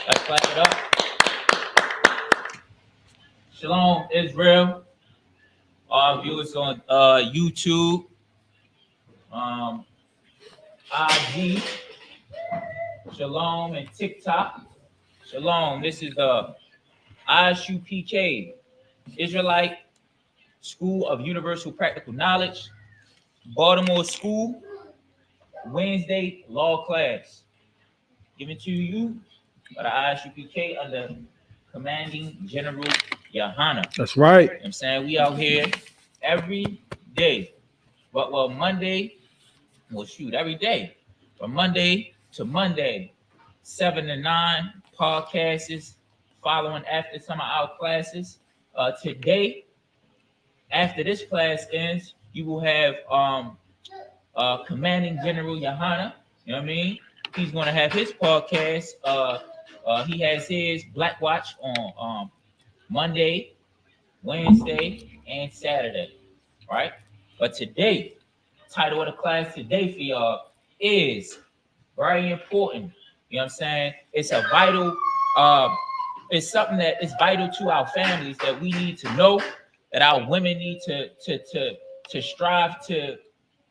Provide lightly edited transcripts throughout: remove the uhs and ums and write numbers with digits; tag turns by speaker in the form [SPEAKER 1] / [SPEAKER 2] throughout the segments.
[SPEAKER 1] Let's clap it up. Shalom, Israel. Our viewers on YouTube, um, IG, Shalom, and TikTok. Shalom. This is the ISUPK, Israelite School of Universal Practical Knowledge, Baltimore School, Wednesday Law class. Given to you by the ISUPK under Commanding General Yohana.
[SPEAKER 2] That's right.
[SPEAKER 1] You know what I'm saying? We out here every day. But well, Monday, well, shoot, every day. From Monday to Monday, 7 to 9 podcasts following after some of our classes. Today, after this class ends, you will have Commanding General Yohana. You know what I mean? He's going to have his podcast. He has his Black Watch on Monday, Wednesday, and Saturday. Right? But today, title of the class today for y'all is very important. You know what I'm saying? It's a vital, it's something that is vital to our families that we need to know, that our women need to strive to,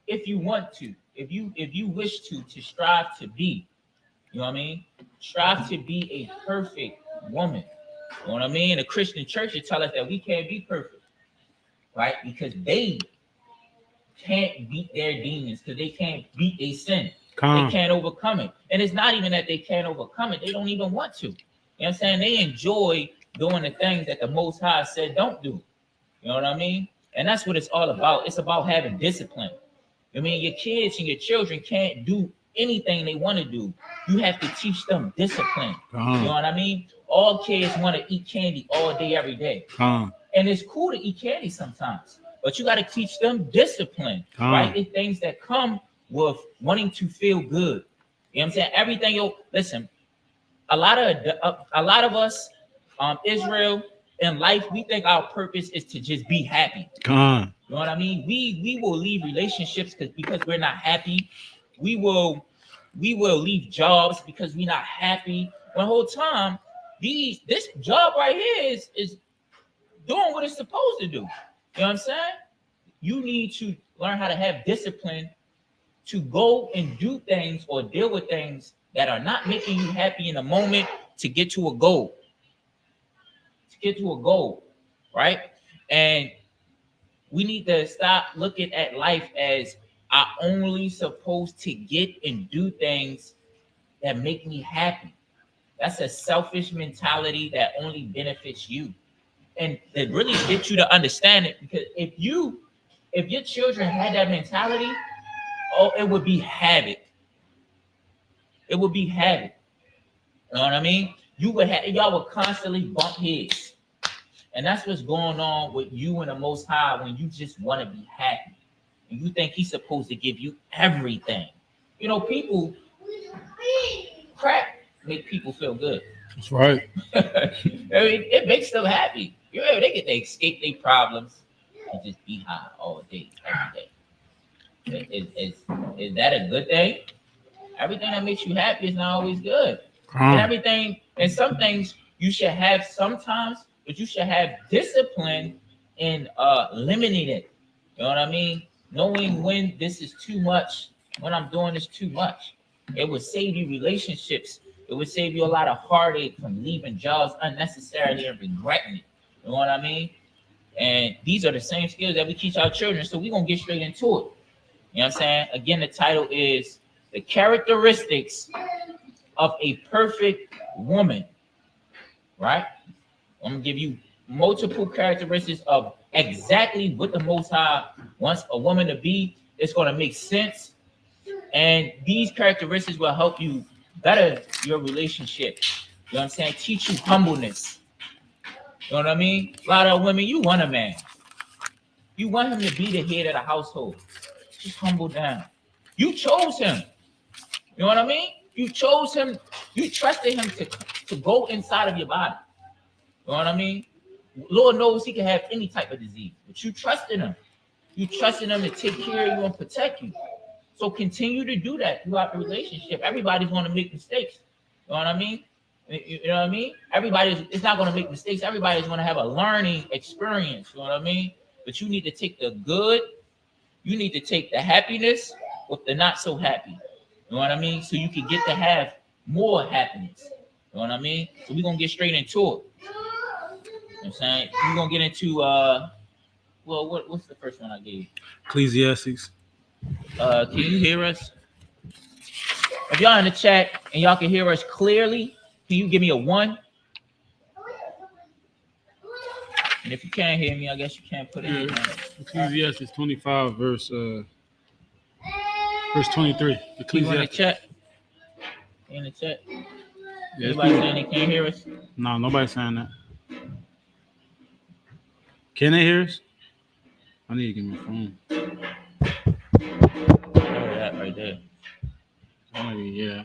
[SPEAKER 1] if you want to, if you wish to strive to be. You know what I mean? Strive to be a perfect woman. You know what I mean? The Christian church will tell us that we can't be perfect, right? Because they can't beat their demons, because they can't beat a sin. They can't overcome it. And it's not even that they can't overcome it. They don't even want to. You know what I'm saying? They enjoy doing the things that the Most High said don't do. You know what I mean? And that's what it's all about. It's about having discipline. I mean, your kids and your children can't do anything they want to do. You have to teach them discipline. You know what I mean? All kids want to eat candy all day, every day. And it's cool to eat candy sometimes, but you got to teach them discipline, right? It's things that come with wanting to feel good. You know what I'm saying? Everything, listen, a lot of us, Israel, in life, we think our purpose is to just be happy. You know what I mean? We will leave relationships because we're not happy. We will leave jobs because we're not happy. The whole time, this job right here is doing what it's supposed to do. You know what I'm saying? You need to learn how to have discipline to go and do things or deal with things that are not making you happy in the moment to get to a goal. Right? And we need to stop looking at life as I only supposed to get and do things that make me happy. That's a selfish mentality that only benefits you. And it really gets you to understand it, because if your children had that mentality, it would be havoc. It would be havoc. You know what I mean? Y'all would constantly bump heads. And that's what's going on with you and the Most High when you just want to be happy. And you think he's supposed to give you everything. You know, crap make people feel good.
[SPEAKER 2] That's right.
[SPEAKER 1] I mean, it makes them happy. You know, they get to escape their problems and just be high all day, every day. Is that a good thing? Everything that makes you happy is not always good. And some things you should have sometimes, but you should have discipline in limiting it. You know what I mean? Knowing when this is too much, when I'm doing this too much. It would save you relationships. It would save you a lot of heartache from leaving jobs unnecessarily and regretting it. You know what I mean? And these are the same skills that we teach our children. So we're going to get straight into it. You know what I'm saying? Again, the title is The Characteristics of a Perfect Woman. Right? I'm going to give you multiple characteristics of exactly what the Most High wants a woman to be. It's going to make sense. And these characteristics will help you better your relationship. You know what I'm saying? Teach you humbleness. You know what I mean? A lot of women, you want a man. You want him to be the head of the household. Just humble down. You chose him. You know what I mean? You chose him. You trusted him to go inside of your body. You know what I mean? Lord knows he can have any type of disease, but you trusted him. You trusted him to take care of you and protect you. So continue to do that throughout the relationship. Everybody's going to make mistakes. You know what I mean? You know what I mean? It's not going to make mistakes. Everybody's going to have a learning experience. You know what I mean? But you need to take the good. You need to take the happiness with the not so happy. You know what I mean? So you can get to have more happiness. You know what I mean? So we're going to get straight into it. You know what I'm saying? We're going to get into, well, what's the first one I gave?
[SPEAKER 2] Ecclesiastes.
[SPEAKER 1] Can you hear us? If y'all in the chat and y'all can hear us clearly, can you give me a 1? And if you can't hear me, I guess you can't put it in.
[SPEAKER 2] Ecclesiastes 25, verse 23.
[SPEAKER 1] People in the
[SPEAKER 2] Ecclesiastes.
[SPEAKER 1] chat. In the chat.
[SPEAKER 2] Yeah,
[SPEAKER 1] Anybody saying they can't hear us?
[SPEAKER 2] No, nobody's saying that. Can they hear us? I need to get my phone.
[SPEAKER 1] That right there.
[SPEAKER 2] Oh, yeah.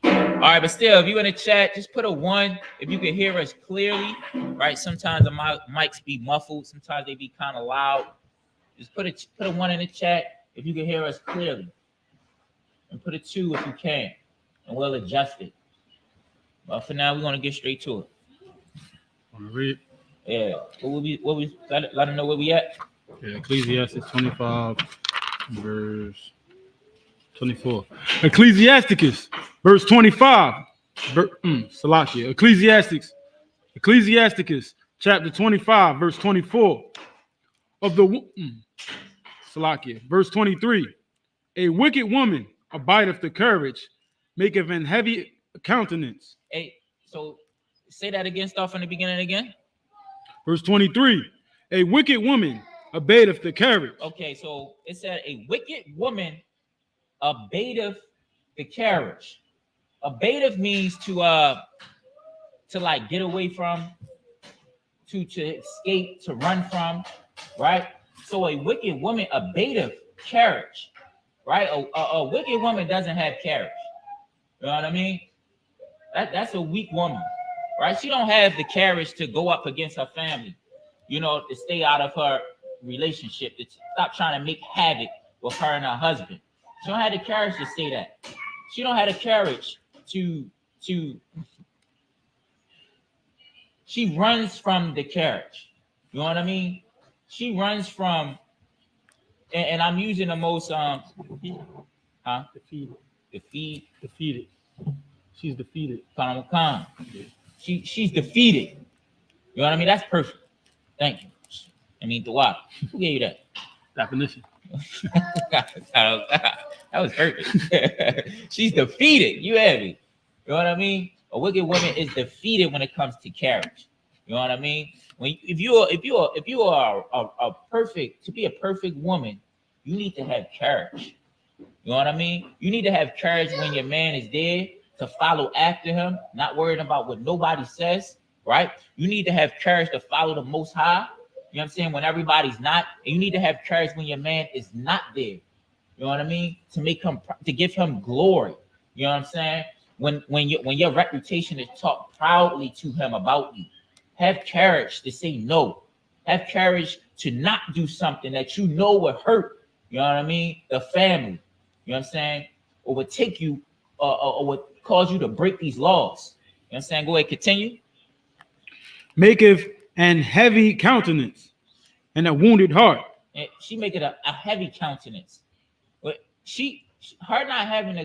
[SPEAKER 1] All right, but still, if you in the chat, just put a 1 if you can hear us clearly. Right? Sometimes the mics be muffled. Sometimes they be kind of loud. Just put a 1 in the chat if you can hear us clearly, and put a 2 if you can, and we'll adjust it. But for now, we're gonna get straight to it.
[SPEAKER 2] Want to read?
[SPEAKER 1] Yeah. What we let them know where we at?
[SPEAKER 2] Yeah, Ecclesiastes 25, verse 24. Ecclesiasticus, verse 25. Salakia. Ecclesiasticus, chapter 25, verse 24. Of the Salakia, verse 23. A wicked woman abideth the courage, maketh an heavy countenance.
[SPEAKER 1] Hey, so say that again. Start from the beginning again.
[SPEAKER 2] Verse 23. A wicked woman abateth the courage.
[SPEAKER 1] Okay, so it said a wicked woman abateth the carriage. Abateth means to like get away from, to escape, to run from, right? So a wicked woman abateth carriage, right? A wicked woman doesn't have carriage. You know what I mean? That's a weak woman, right? She don't have the carriage to go up against her family, you know, to stay out of her relationship, to stop trying to make havoc with her and her husband. She don't have the courage to say that. She don't have the courage to she runs from the carriage. You know what I mean? She runs from, and I'm using the most defeated.
[SPEAKER 2] She's defeated.
[SPEAKER 1] She's defeated. You know what I mean? That's perfect. Thank you. I mean, the water. Who gave you that?
[SPEAKER 2] Definition.
[SPEAKER 1] That was perfect. She's defeated. You have me. You know what I mean? A wicked woman is defeated when it comes to carriage. You know what I mean? If you are a perfect, to be a perfect woman, you need to have courage. You know what I mean? You need to have courage when your man is there to follow after him, not worrying about what nobody says, right? You need to have courage to follow the Most High. You know what I'm saying? When everybody's not, and you need to have courage when your man is not there. You know what I mean? To give him glory. You know what I'm saying? When your reputation is talked proudly to him about you, have courage to say no. Have courage to not do something that you know will hurt. You know what I mean? The family. You know what I'm saying? Or would take you, or would cause you to break these laws. You know what I'm saying? Go ahead, continue.
[SPEAKER 2] Maketh an heavy countenance and a wounded heart.
[SPEAKER 1] And she make it a heavy countenance. But her not having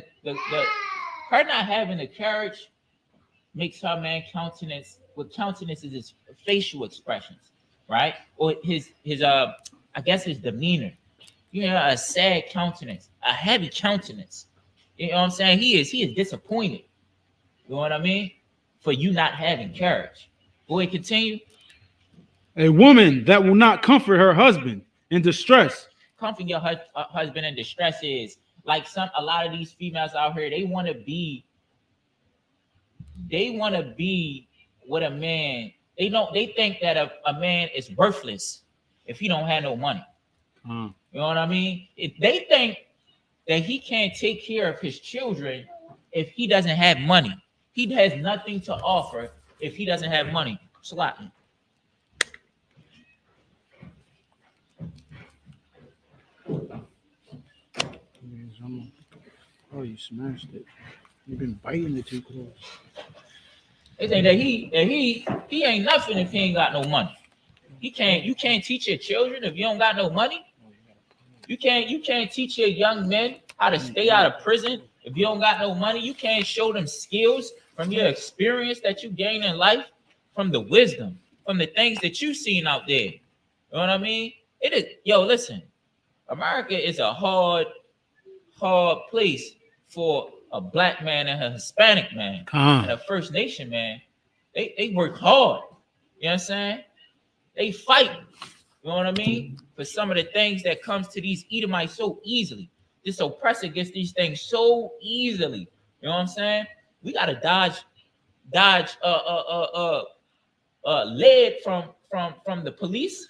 [SPEAKER 1] the courage makes her man countenance. What countenance is his facial expressions, right? Or his I guess his demeanor. You know, a sad countenance, a heavy countenance. You know what I'm saying? He is disappointed. You know what I mean? For you not having courage. Go ahead, continue.
[SPEAKER 2] A woman that will not comfort her husband in distress.
[SPEAKER 1] Comforting your husband in distress is like a lot of these females out here, they want to be with a man. They think that a man is worthless if he don't have no money. You know what I mean? They think that he can't take care of his children if he doesn't have money. He has nothing to offer if he doesn't have money. Slap him.
[SPEAKER 2] Oh, you smashed it. You've been biting it too close.
[SPEAKER 1] They think that he ain't nothing if he ain't got no money. You can't teach your children if you don't got no money. You can't teach your young men how to stay out of prison if you don't got no money. You can't show them skills from your experience that you gain in life, from the wisdom, from the things that you seen out there. You know what I mean? It is, yo, listen, America is a hard place for a black man and a Hispanic man and a First Nation man. They work hard. You know what I'm saying? They fight. You know what I mean? For some of the things that comes to these Edomites so easily. This oppressor gets these things so easily. You know what I'm saying? We gotta dodge lead from the police,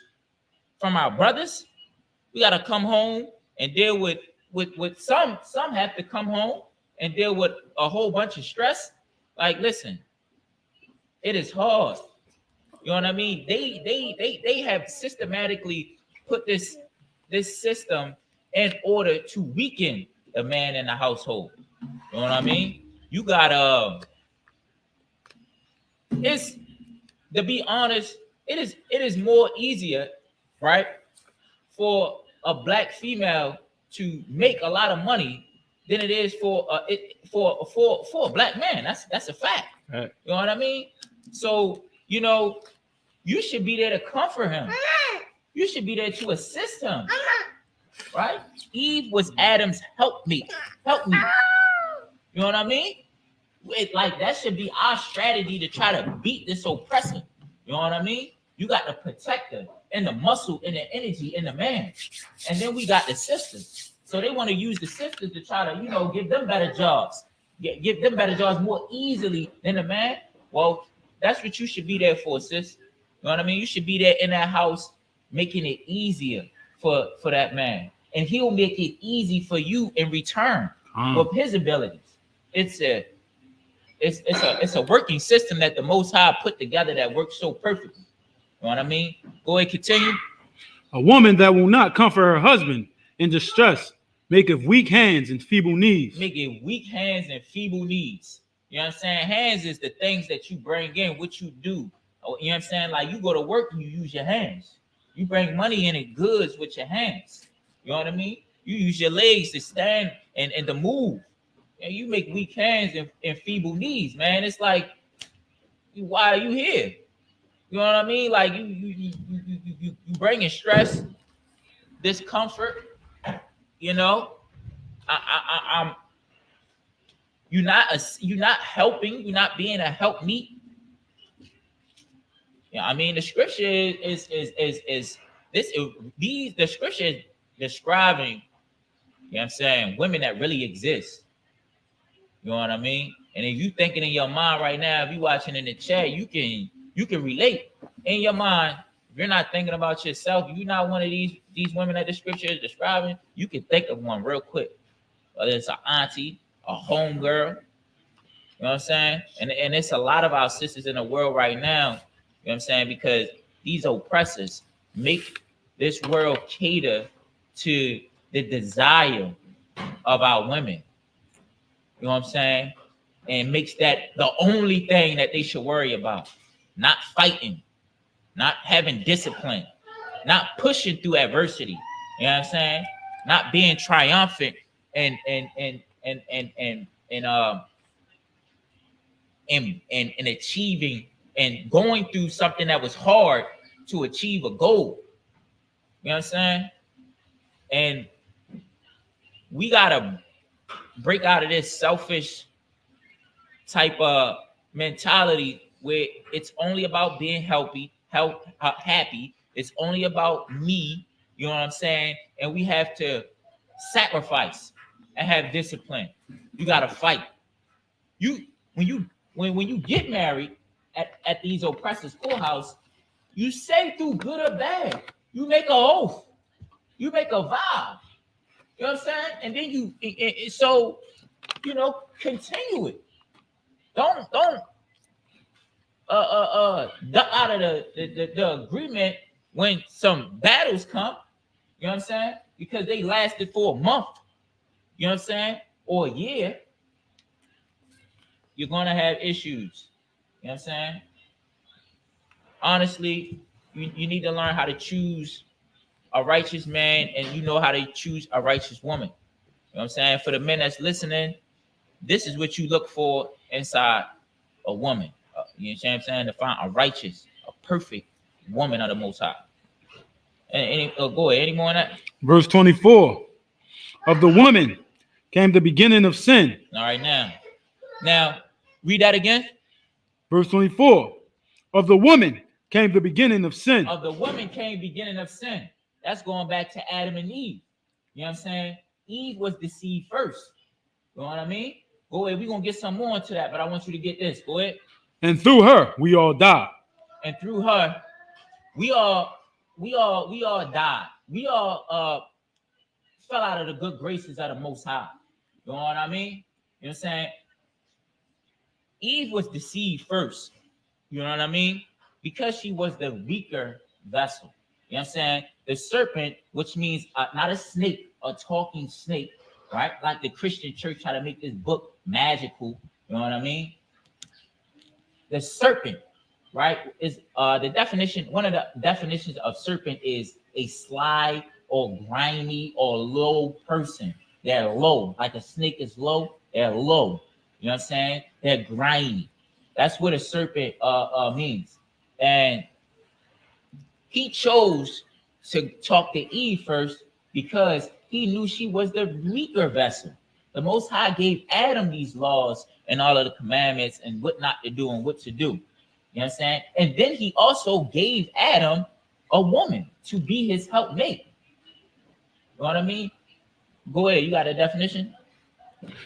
[SPEAKER 1] from our brothers. We gotta come home and deal with some have to come home and deal with a whole bunch of stress. Like, listen, it is hard. You know what I mean? They have systematically put this system in order to weaken the man in the household. You know what I mean? You got it's, to be honest, it is more easier, right, for a black female to make a lot of money than it is for a black man. That's a fact.
[SPEAKER 2] Right.
[SPEAKER 1] You know what I mean? So, you know, you should be there to comfort him. You should be there to assist him. Right? Eve was Adam's helpmeet. Help me. You know what I mean? Like, that should be our strategy to try to beat this oppressor. You know what I mean? You got the protector and the muscle and the energy in the man. And then we got the sisters. So they want to use the sisters to try to, you know, give them better jobs. Give them better jobs more easily than the man. Well, that's what you should be there for, sis. You know what I mean? You should be there in that house, making it easier for that man. And he'll make it easy for you in return with his abilities. It's a working system that the Most High put together that works so perfectly. You know what I mean? Go ahead, continue.
[SPEAKER 2] A woman that will not comfort her husband in distress maketh weak hands and feeble knees.
[SPEAKER 1] Making weak hands and feeble knees. You know what I'm saying? Hands is the things that you bring in, what you do. You know what I'm saying? Like, you go to work and you use your hands. You bring money in and goods with your hands. You know what I mean? You use your legs to stand and to move. And you make weak hands and feeble knees, man. It's like, why are you here? You know what I mean? Like, you bringing stress, discomfort. You know, I'm. You're not helping. You're not being a helpmeet. Yeah, I mean, the scripture is this. The scripture is describing, you know what I'm saying, women that really exist. You know what I mean? And if you thinking in your mind right now, if you watching in the chat, you can relate in your mind. If you're not thinking about yourself, you're not one of these women that the scripture is describing, you can think of one real quick. Whether it's an auntie, a home girl, you know what I'm saying? And it's a lot of our sisters in the world right now, you know what I'm saying, because these oppressors make this world cater to the desire of our women. You know what I'm saying? And makes that the only thing that they should worry about. Not fighting, not having discipline, not pushing through adversity. You know what I'm saying? Not being triumphant and achieving and going through something that was hard to achieve a goal. You know what I'm saying? And we gotta break out of this selfish type of mentality where it's only about being happy. It's only about me. You know what I'm saying? And we have to sacrifice and have discipline. You gotta fight. When you get married at these oppressors' schoolhouse, you say through good or bad. You make an oath. You make a vow. You know what I'm saying? And then so continue it. Don't duck out of the agreement when some battles come. You know what I'm saying? Because they lasted for a month. You know what I'm saying? Or a year. You're gonna have issues. You know what I'm saying? Honestly, you need to learn how to choose a righteous man, and you know how to choose a righteous woman. You know what I'm saying? For the men that's listening, this is what you look for inside a woman. You know what I'm saying? To find a righteous, a perfect woman of the Most High. Go ahead. Any more on that?
[SPEAKER 2] Verse 24. Of the woman came the beginning of sin.
[SPEAKER 1] All right, now, read that again.
[SPEAKER 2] Verse 24. Of the woman came the beginning of sin.
[SPEAKER 1] Of the woman came beginning of sin. That's going back to Adam and Eve. You know what I'm saying? Eve was deceived first. You know what I mean? Go ahead. We're going to get some more into that, but I want you to get this. Go ahead.
[SPEAKER 2] And through her, we all died.
[SPEAKER 1] And through her, we all died. We all fell out of the good graces of the Most High. You know what I mean? You know what I'm saying? Eve was deceived first. You know what I mean? Because she was the weaker vessel. You know what I'm saying? The serpent, which means not a snake, a talking snake, right? Like the Christian church try to make this book magical. You know what I mean? The serpent, right, is the definition. One of the definitions of serpent is a sly or grimy or low person. They're low, like a snake is low. They're low. You know what I'm saying? They're grimy. That's what a serpent means. And he chose to talk to Eve first because he knew she was the weaker vessel. The Most High gave Adam these laws and all of the commandments and what not to do and what to do. You know what I'm saying? And then he also gave Adam a woman to be his helpmate. You know what I mean? Go ahead. You got a definition?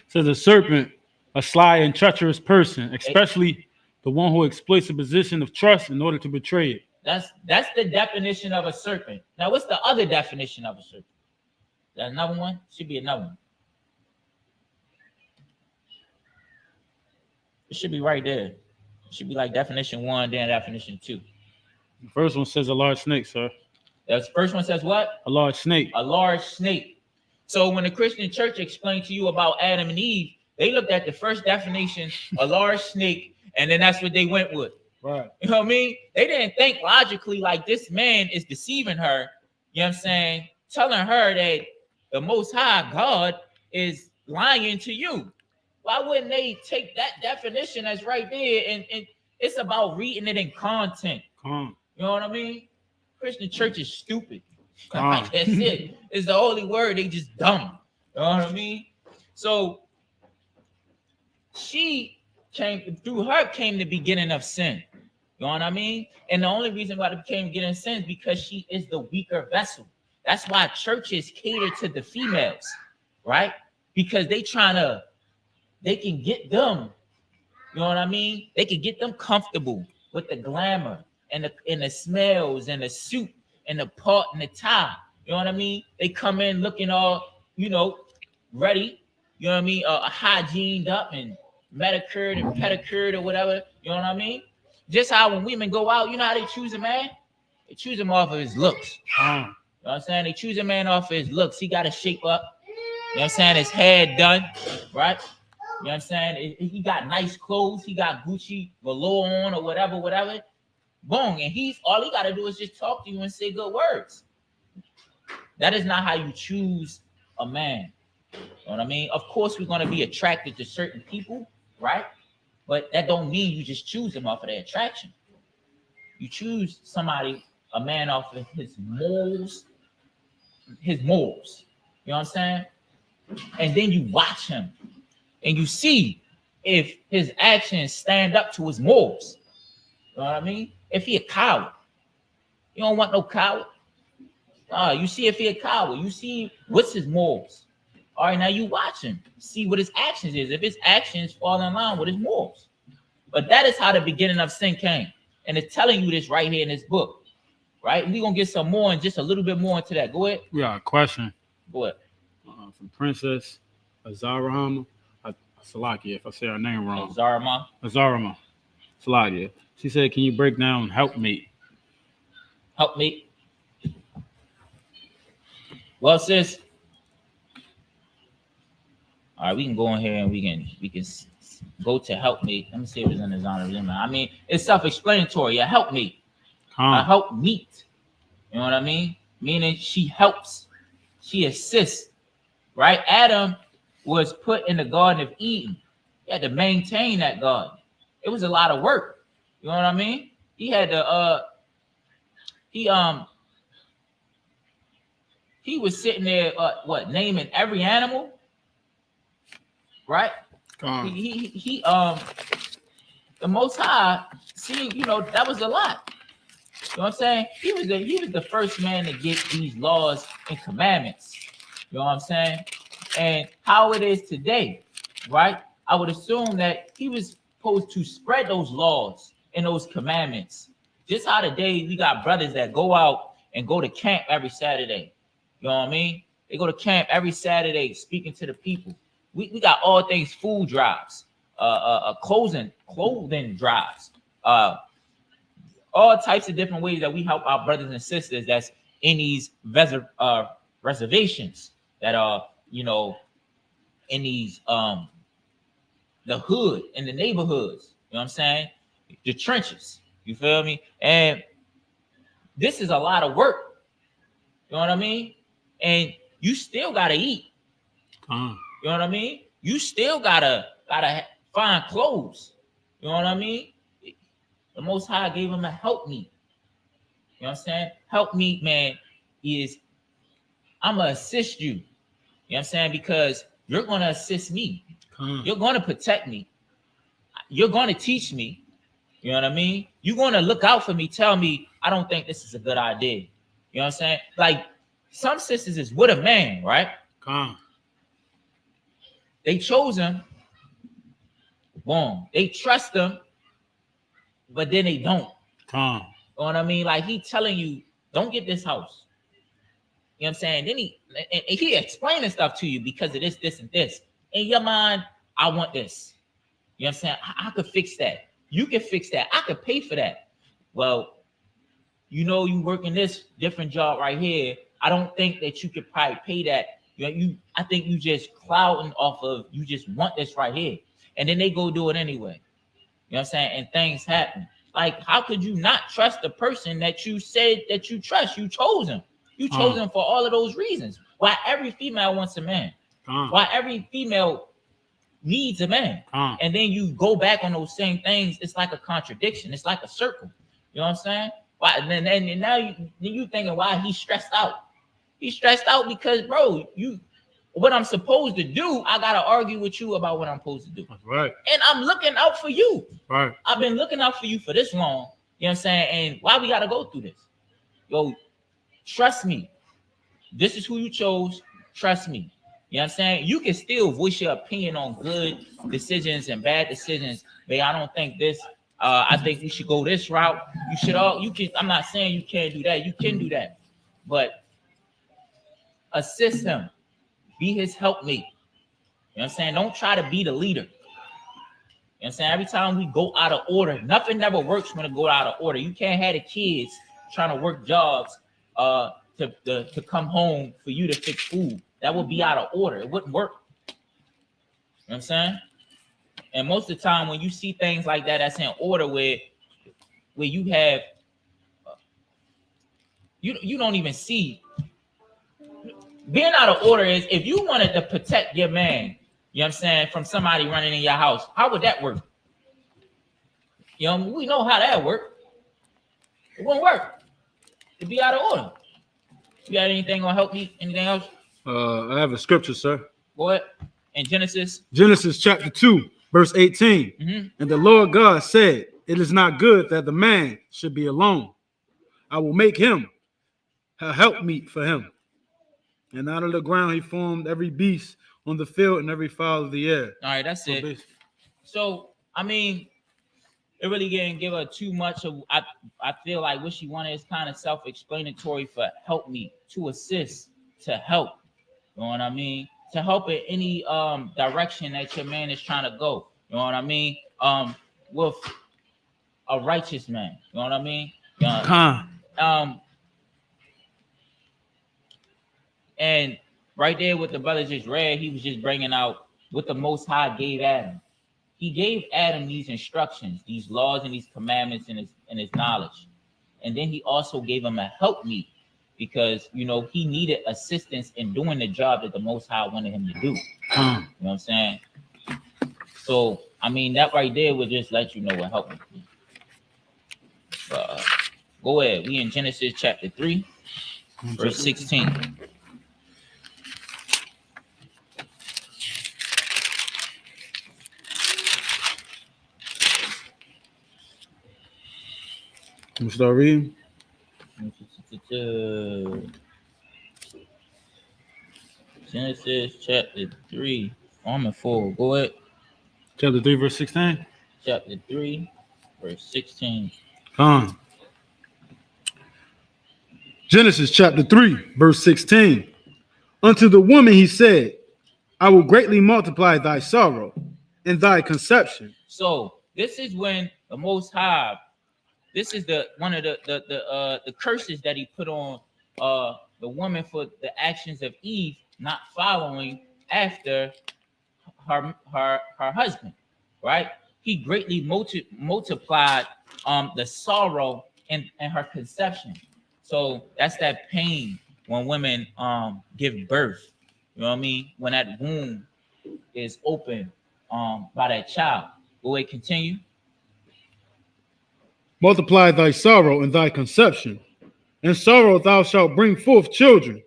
[SPEAKER 2] Says a serpent, a sly and treacherous person, especially the one who exploits a position of trust in order to betray it.
[SPEAKER 1] That's the definition of a serpent. Now, what's the other definition of a serpent? That another one? Should be another one. It should be right there. It should be like definition 1, then definition 2.
[SPEAKER 2] The first one says a large snake, sir.
[SPEAKER 1] The first one says what?
[SPEAKER 2] A large snake.
[SPEAKER 1] A large snake. So when the Christian church explained to you about Adam and Eve, they looked at the first definition, a large snake, and then that's what they went with.
[SPEAKER 2] Right.
[SPEAKER 1] You know what I mean? They didn't think logically like this man is deceiving her. You know what I'm saying? Telling her that the Most High God is lying to you. Why wouldn't they take that definition that's right there? And it's about reading it in content. You know what I mean? Christian church is stupid. That's it. It's the only word. They just dumb. You know what I mean? So she came, through her came the beginning of sin. You know what I mean? And the only reason why it became beginning of sin is because she is the weaker vessel. That's why churches cater to the females, right? Because they can get them, you know what I mean? They can get them comfortable with the glamour and the smells and the suit and the part and the tie. You know what I mean? They come in looking all, ready. You know what I mean? Hygiened up and manicured and pedicured or whatever. You know what I mean? Just how when women go out, you know how they choose a man? They choose him off of his looks. You know what I'm saying? They choose a man off of his looks. He got to shape up. You know what I'm saying? His hair done, right? You know what I'm saying? He got nice clothes. He got Gucci velour on or whatever. Boom. And all he got to do is just talk to you and say good words. That is not how you choose a man. You know what I mean? Of course, we're going to be attracted to certain people, right? But that don't mean you just choose them off of their attraction. You choose somebody, a man, off of his morals. You know what I'm saying? And then you watch him and you see if his actions stand up to his morals. You know what I mean? If he a coward, you don't want no coward. You see if he a coward, you see what's his morals. All right, now you watch him, see what his actions is. If his actions fall in line with his morals. But that is how the beginning of sin came. And it's telling you this right here in this book. Right? We're going to get some more and just a little bit more into that. Go ahead.
[SPEAKER 2] We got a question.
[SPEAKER 1] Go ahead.
[SPEAKER 2] From Princess Azarama. Salakia, if I say her name wrong.
[SPEAKER 1] Azarama.
[SPEAKER 2] Salakia. She said, can you break down helpmate?
[SPEAKER 1] Helpmate. Well, sis. All right, we can go in here and we can just go to help me. Let me see if it's in his honor. I mean, it's self-explanatory. Help me. A help meet. You know what I mean? Meaning she helps, she assists, right? Adam was put in the Garden of Eden. He had to maintain that garden. It was a lot of work. You know what I mean? He had to he was sitting there naming every animal, right? He the Most High, see, you know, that was a lot. You know what I'm saying? He was the first man to get these laws and commandments. You know what I'm saying? And how it is today, right? I would assume that he was supposed to spread those laws and those commandments. Just how today we got brothers that go out and go to camp every Saturday. You know what I mean? They go to camp every Saturday speaking to the people. We got all things food drives, clothing drives, all types of different ways that we help our brothers and sisters that's in these reservations that are, you know, in these the hood, in the neighborhoods. You know what I'm saying? The trenches. You feel me? And this is a lot of work. You know what I mean? And you still gotta eat. You know what I mean? You still gotta find clothes. You know what I mean? The Most High gave him a help meet. You know what I'm saying? Help meet, man, is I'm gonna assist you. You know what I'm saying? Because you're gonna assist me. You're gonna protect me. You're gonna teach me. You know what I mean? You're gonna look out for me, tell me I don't think this is a good idea. You know what I'm saying? Like some sisters is with a man, right? They chose him. Boom. They trust him, but then they don't. You know what I mean? Like he telling you, don't get this house. You know what I'm saying? Then he explaining stuff to you because of this, and this. In your mind, I want this. You know what I'm saying? I could fix that. You can fix that. I could pay for that. Well, you know, you working this different job right here. I don't think that you could probably pay that. I think you just clouding off of, you just want this right here. And then they go do it anyway. You know what I'm saying? And things happen. Like, how could you not trust the person that you said that you trust? You chose him. You chose him for all of those reasons. Why every female wants a man. Why every female needs a man. And then you go back on those same things. It's like a contradiction. It's like a circle. You know what I'm saying? Why? And now you thinking why he's stressed out. He's stressed out because, bro, what I'm supposed to do, I gotta argue with you about what I'm supposed to do.
[SPEAKER 2] That's right.
[SPEAKER 1] And I'm looking out for you.
[SPEAKER 2] Right.
[SPEAKER 1] I've been looking out for you for this long. You know what I'm saying? And why we gotta go through this? Yo, trust me. This is who you chose. Trust me. You know what I'm saying? You can still voice your opinion on good decisions and bad decisions. But I don't think this. I think you should go this route. You can. I'm not saying you can't do that. You can do that, but assist him. Be his helpmate. You know what I'm saying? Don't try to be the leader. You know what I'm saying? Every time we go out of order, nothing never works when it go out of order. You can't have the kids trying to work jobs to come home for you to fix food. That would be out of order. It wouldn't work. You know what I'm saying? And most of the time when you see things like that, that's in order where you have you don't even see. Being out of order is if you wanted to protect your man, you know what I'm saying, from somebody running in your house, how would that work? You know, we know how that work. It won't work. It'd be out of order. You got anything gonna help me? Anything else?
[SPEAKER 2] I have a scripture, sir.
[SPEAKER 1] What? In Genesis
[SPEAKER 2] chapter 2, verse 18. Mm-hmm. And the Lord God said, it is not good that the man should be alone. I will make him a helpmeet for him. And out of the ground he formed every beast on the field and every fowl of the air.
[SPEAKER 1] All right, that's it. Basically. So, I mean, it really didn't give her too much of. I feel like what she wanted is kind of self-explanatory for help me, to assist, to help. You know what I mean? To help in any direction that your man is trying to go. You know what I mean? With a righteous man. You know what I mean? And right there, what the brother just read, he was just bringing out what the Most High gave Adam. he gave Adam these instructions, these laws and these commandments and his knowledge. And then he also gave him a helpmeet because, you know, he needed assistance in doing the job that the Most High wanted him to do. You know what I'm saying? So, I mean, that right there would just let you know what helpmeet means. Go ahead. We in Genesis chapter 3, verse 16.
[SPEAKER 2] Let me start reading.
[SPEAKER 1] Genesis chapter 3. I'm in 4. Go ahead.
[SPEAKER 2] Chapter 3, verse 16.
[SPEAKER 1] Chapter 3, verse 16.
[SPEAKER 2] Genesis chapter 3, verse 16. Unto the woman he said, I will greatly multiply thy sorrow and thy conception.
[SPEAKER 1] So this is when the Most High, this is the one of the curses that he put on the woman for the actions of Eve not following after her husband, right? He greatly multiplied the sorrow and her conception. So that's that pain when women give birth. You know what I mean? When that womb is open by that child. Go ahead, continue.
[SPEAKER 2] Multiply thy sorrow and thy conception. In sorrow thou shalt bring forth children,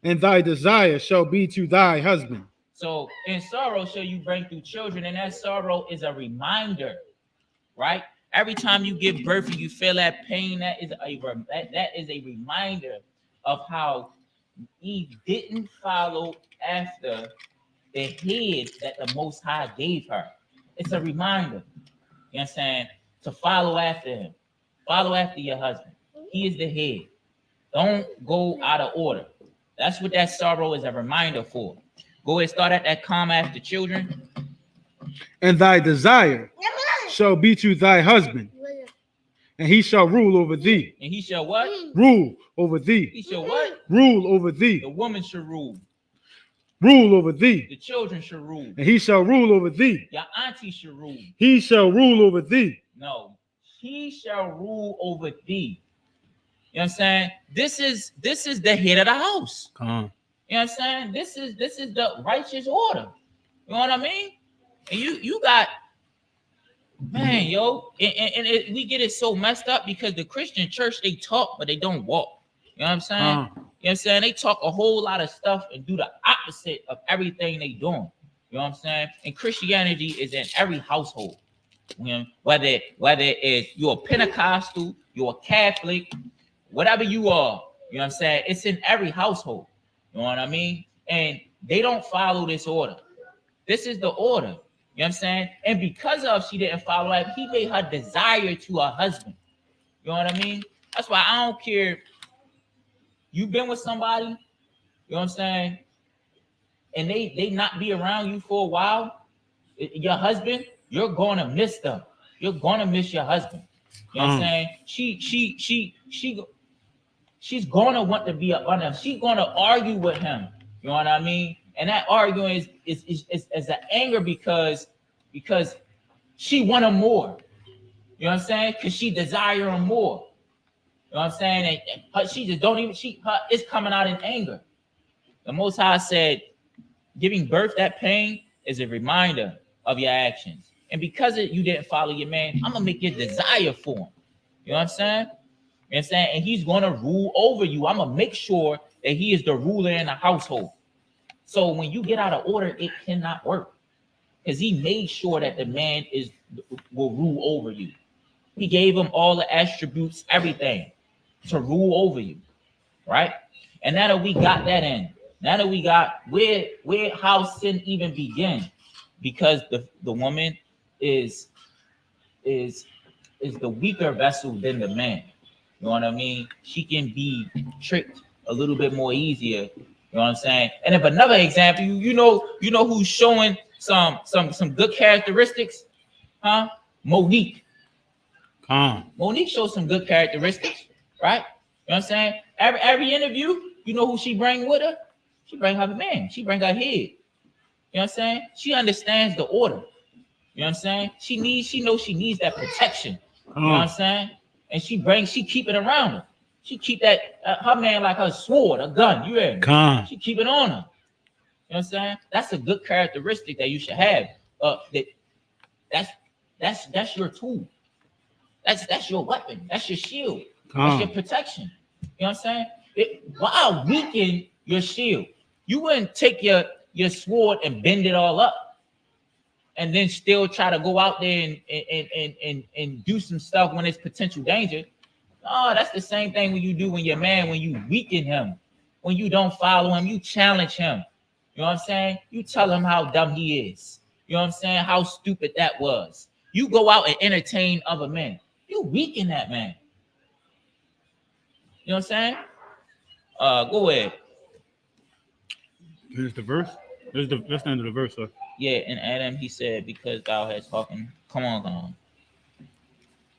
[SPEAKER 2] and thy desire shall be to thy husband.
[SPEAKER 1] So in sorrow shall you bring through children, and that sorrow is a reminder, right? Every time you give birth and you feel that pain, that is a reminder of how Eve didn't follow after the head that the Most High gave her. It's a reminder, you know what I'm saying, to follow after him. Follow after your husband. He is the head. Don't go out of order. That's what that sorrow is a reminder for. Go ahead, start at that comma after children.
[SPEAKER 2] And thy desire shall be to thy husband, and he shall rule over thee.
[SPEAKER 1] And he shall what?
[SPEAKER 2] Rule over thee.
[SPEAKER 1] He shall what?
[SPEAKER 2] Rule over thee.
[SPEAKER 1] The woman shall rule.
[SPEAKER 2] Rule over thee.
[SPEAKER 1] The children shall rule.
[SPEAKER 2] And he shall rule over thee.
[SPEAKER 1] Your auntie shall rule.
[SPEAKER 2] He shall rule over thee.
[SPEAKER 1] No, he shall rule over thee. You know what I'm saying? This is the head of the house.
[SPEAKER 2] Come on.
[SPEAKER 1] You know what I'm saying? This is the righteous order. You know what I mean? And you got, man, yo, and we get it so messed up because the Christian church, they talk, but they don't walk. You know what I'm saying? You know what I'm saying? They talk a whole lot of stuff and do the opposite of everything they doing. You know what I'm saying? And Christianity is in every household. You know, whether it's you're a Pentecostal, you're a Catholic, whatever you are, you know what I'm saying? It's in every household. You know what I mean? And they don't follow this order. This is the order. You know what I'm saying? And because of she didn't follow it, he made her desire to her husband. You know what I mean? That's why I don't care. You've been with somebody, you know what I'm saying? And they not be around you for a while. Your husband, you're gonna miss them. You're gonna miss your husband. You know what I'm saying? She's gonna want to be up on him. She's gonna argue with him. You know what I mean? And that arguing is an anger because she want him more. You know what I'm saying? Because she desire him more. You know what I'm saying? And she just don't even, it's coming out in anger. The Most High said, giving birth, that pain is a reminder of your actions. And because you didn't follow your man, I'm going to make your desire for him. You know what I'm saying? You know what I'm saying? And he's going to rule over you. I'm going to make sure that he is the ruler in the household. So when you get out of order, it cannot work. Because he made sure that the man will rule over you. He gave him all the attributes, everything, to rule over you, right? And now that we got that in, now that we got where how sin even begins, because the woman is the weaker vessel than the man. You know what I mean? She can be tricked a little bit more easier. You know what I'm saying? And if another example, you know who's showing some good characteristics, huh? Monique. Monique shows some good characteristics, right? You know what I'm saying? Every interview, you know who she bring with her? She bring her man. She bring her head. You know what I'm saying? She understands the order. You know what I'm saying? She knows she needs that protection. You know what I'm saying? And she keep it around her. She keep that her man like her sword, a gun. You hear me? She keep it on her. You know what I'm saying? That's a good characteristic that you should have. That's your tool. That's your weapon. That's your shield. That's your protection. You know what I'm saying? Why weaken your shield? You wouldn't take your sword and bend it all up and then still try to go out there and do some stuff when it's potential danger. Oh, that's the same thing when you do when you weaken him, when you don't follow him, you challenge him. You know what I'm saying? You tell him how dumb he is. You know what I'm saying? How stupid that was. You go out and entertain other men. You weaken that man. You know what I'm saying? Go ahead.
[SPEAKER 2] Here's the verse. That's the end of the verse, sir.
[SPEAKER 1] Yeah, and Adam, he said, because thou hast talking. Come on.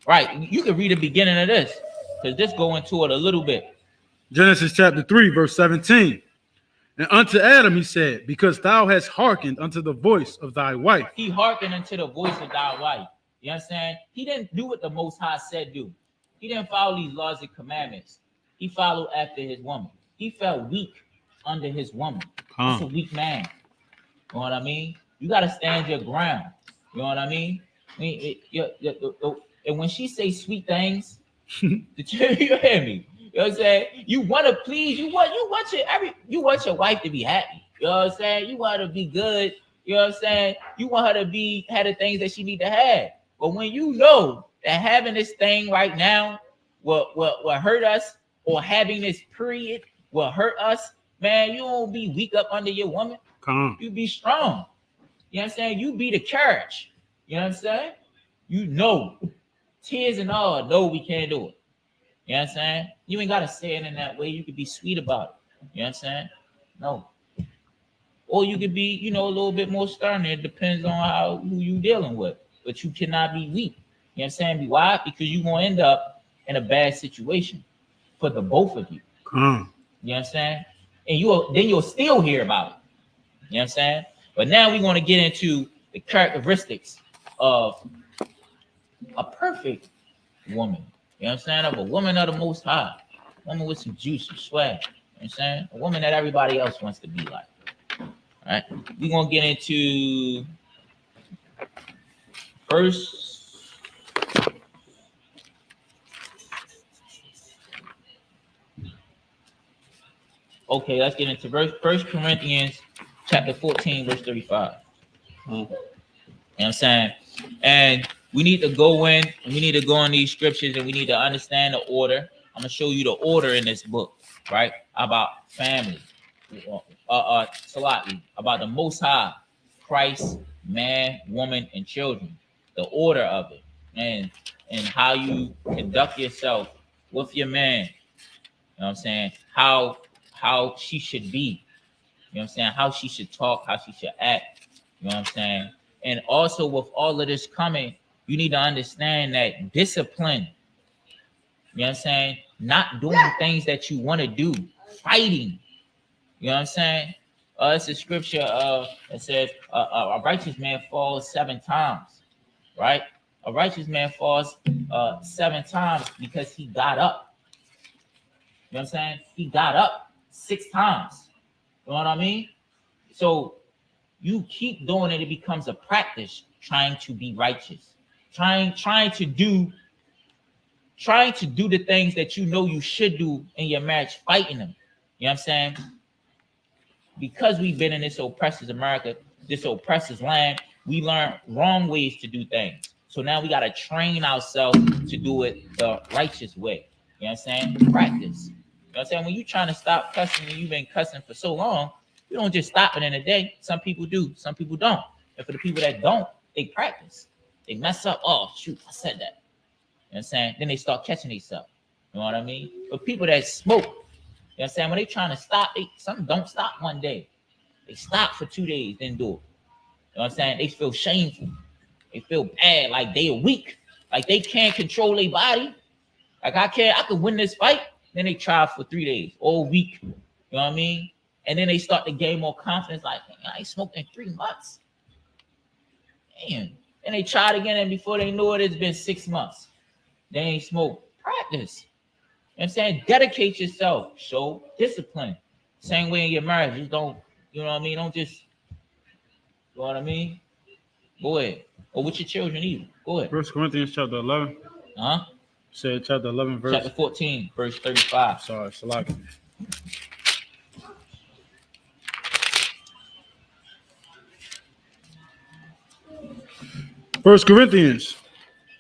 [SPEAKER 1] Right, you can read the beginning of this, because this go into it a little bit.
[SPEAKER 2] Genesis chapter 3, verse 17. And unto Adam he said, because thou hast hearkened unto the voice of thy wife.
[SPEAKER 1] He hearkened unto the voice of thy wife. You understand? He didn't do what the Most High said do. He didn't follow these laws and commandments. He followed after his woman. He felt weak under his woman. He's a weak man. You know what I mean? You got to stand your ground. You know what I mean? And when she say sweet things, you hear me? You know what I'm saying? You want to please. You want your wife to be happy. You know what I'm saying? You want her to be good. You know what I'm saying? You want her to have the things that she need to have. But when you know that having this thing right now will hurt us, or having this period will hurt us, man, you won't be weak up under your woman. You be strong. You know what I'm saying? You be the courage. You know what I'm saying? You know, tears and all, no, we can't do it. You know what I'm saying? You ain't got to say it in that way. You could be sweet about it. You know what I'm saying? No. Or you could be, a little bit more stern. It depends on who you dealing with. But you cannot be weak. You know what I'm saying? Why? Because you're going to end up in a bad situation for the both of you. You know what I'm saying? And you'll still hear about it. You know what I'm saying? But now we want to get into the characteristics of a perfect woman. You know what I'm saying? Of a woman of the Most High. A woman with some juice, some swag. You know what I'm saying? A woman that everybody else wants to be like. All right? We're going to get into first. Okay, let's get into First Corinthians chapter 14, verse 35. You know what I'm saying? And we need to go in these scriptures, and we need to understand the order. I'm gonna show you the order in this book, right? About family, about the Most High, Christ, man, woman, and children. The order of it, and how you conduct yourself with your man. You know what I'm saying? How she should be. You know what I'm saying? How she should talk, how she should act. You know what I'm saying? And also with all of this coming, you need to understand that discipline, you know what I'm saying? Not doing things that you want to do, fighting. You know what I'm saying? It's a scripture that says a righteous man falls 7 times, right? A righteous man falls 7 times because he got up. You know what I'm saying? He got up 6 times. You know what I mean? So you keep doing it, it becomes a practice, trying to be righteous, trying to do the things that you know you should do in your marriage, fighting them. You know what I'm saying? Because we've been in this oppressive America, this oppressive land, we learn wrong ways to do things. So now we got to train ourselves to do it the righteous way. You know what I'm saying? Practice. You know what I'm saying? When you're trying to stop cussing and you've been cussing for so long, you don't just stop it in a day. Some people do, some people don't. And for the people that don't, they practice. They mess up. Oh, shoot, I said that. You know what I'm saying? Then they start catching themselves. You know what I mean? But people that smoke, you know what I'm saying? When they trying to stop, some don't stop one day. They stop for 2 days, then do it. You know what I'm saying? They feel shameful. They feel bad, like they are weak. Like they can't control their body. Like I could win this fight. Then they try for 3 days, all week. You know what I mean? And then they start to gain more confidence. Like, I ain't smoked in 3 months. Man, And they tried again, and before they know it, it's been 6 months. They ain't smoked. Practice. You know what I'm saying? Dedicate yourself. Show discipline. Same way in your marriage. Just don't, you know what I mean? Don't just, you know what I mean? Go ahead. Or with your children either. Go ahead.
[SPEAKER 2] 1 Corinthians chapter 11.
[SPEAKER 1] Huh?
[SPEAKER 2] Said chapter 11, verse.
[SPEAKER 1] Chapter 14, verse 35.
[SPEAKER 2] Sorry, Salaki. 1 Corinthians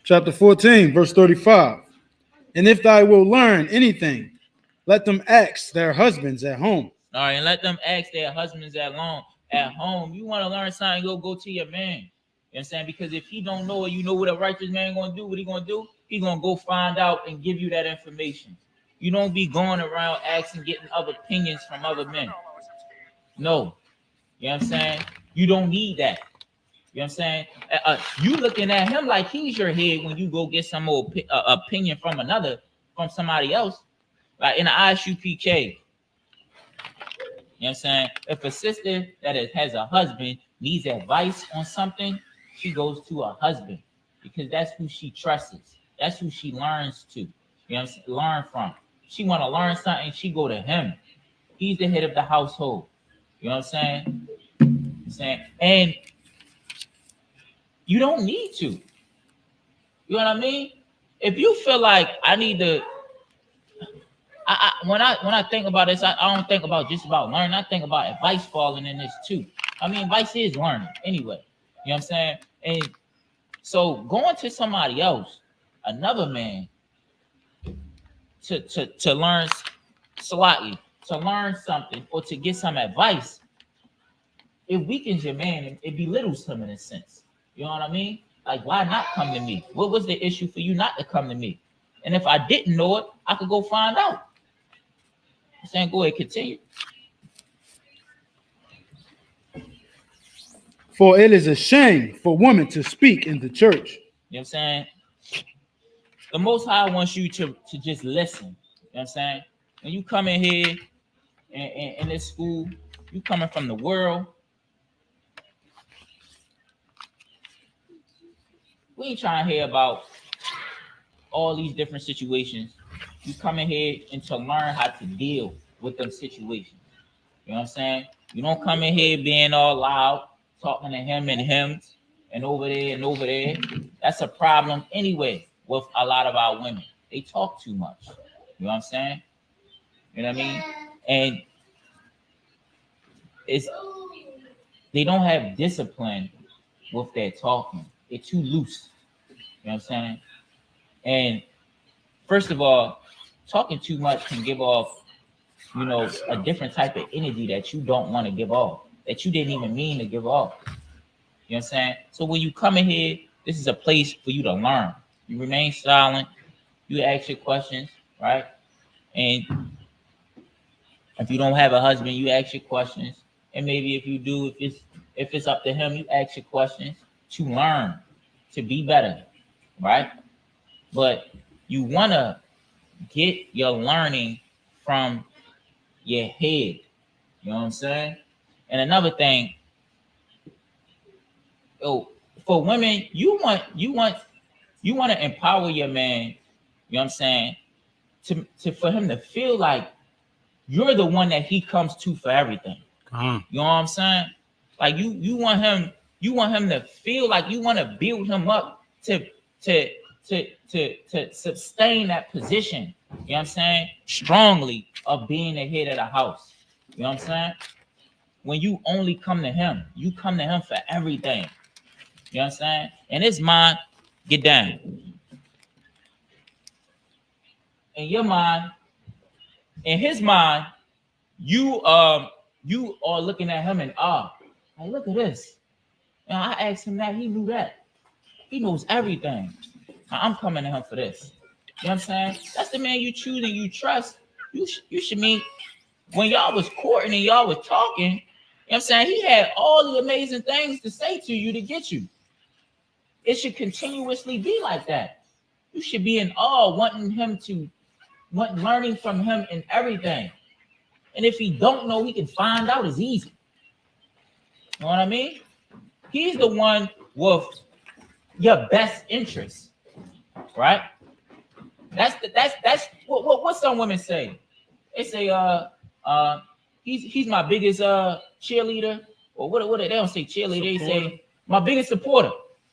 [SPEAKER 2] chapter 14, verse 35. And if thou will learn anything, let them ask their husbands at home.
[SPEAKER 1] All right, and let them ask their husbands at home. You want to learn something, go to your man. You know what I'm saying? Because if he don't know it, you know what a righteous man gonna do. What he gonna do? He gonna go find out and give you that information. You don't be going around asking, getting other opinions from other men. No. You know what I'm saying? You don't need that. You know what I'm saying? You looking at him like he's your head when you go get some more opinion from somebody else. Like in the ISUPK. You know what I'm saying? If a sister that has a husband needs advice on something, she goes to her husband because that's who she trusts. That's who she learns to. You know what I'm saying? Learn from. She want to learn something, she go to him. He's the head of the household. You know what I'm saying? And you don't need to. You know what I mean? If you feel like I need to, when I think about this, I don't think about just about learning. I think about advice falling in this too. I mean, advice is learning anyway. You know what I'm saying? And so going to somebody else, another man, to learn Salaki, to learn something or to get some advice, it weakens your man. It belittles him in a sense. You know what I mean? Like, why not come to me? What was the issue for you not to come to me? And if I didn't know it, I could go find out. I'm saying, go ahead, continue.
[SPEAKER 2] For it is a shame for women to speak in the church.
[SPEAKER 1] You know what I'm saying? The Most High wants you to just listen. You know what I'm saying? When you come in here in this school, you coming from the world. We ain't trying to hear about all these different situations. You come in here and to learn how to deal with them situations. You know what I'm saying? You don't come in here being all loud, talking to him and over there and over there. That's a problem anyway with a lot of our women. They talk too much. You know what I'm saying? You know what I mean? And they don't have discipline with their talking. They're too loose. You know what I'm saying? And first of all, talking too much can give off, a different type of energy that you don't want to give off, that you didn't even mean to give off. You know what I'm saying? So when you come in here, this is a place for you to learn. You remain silent. You ask your questions, right? And if you don't have a husband, you ask your questions. And maybe if you do, if it's up to him, you ask your questions to learn, to be better, right? But you want to get your learning from your head. You know what I'm saying? And another thing, for women, you want to empower your man. You know what I'm saying? For him to feel like you're the one that he comes to for everything.
[SPEAKER 2] Uh-huh.
[SPEAKER 1] You know what I'm saying? Like you want him to feel like you want to build him up to sustain that position. You know what I'm saying? Strongly of being the head of the house. You know what I'm saying? When you only come to him, you come to him for everything. You know what I'm saying? In his mind, get down. In your mind, in his mind, you are looking at him in awe. Like, look at this. I asked him that, he knew that. He knows everything. I'm coming to him for this. You know what I'm saying? That's the man you choose and you trust. You should mean when y'all was courting and y'all was talking, you know what I'm saying? He had all the amazing things to say to you to get you. It should continuously be like that. You should be in awe, learning from him and everything. And if he don't know, he can find out. It's easy. You know what I mean? He's the one with your best interest, right? That's what some women say. They say he's my biggest cheerleader, or what they don't say cheerleader,
[SPEAKER 2] Supporter.
[SPEAKER 1] they say my biggest supporter.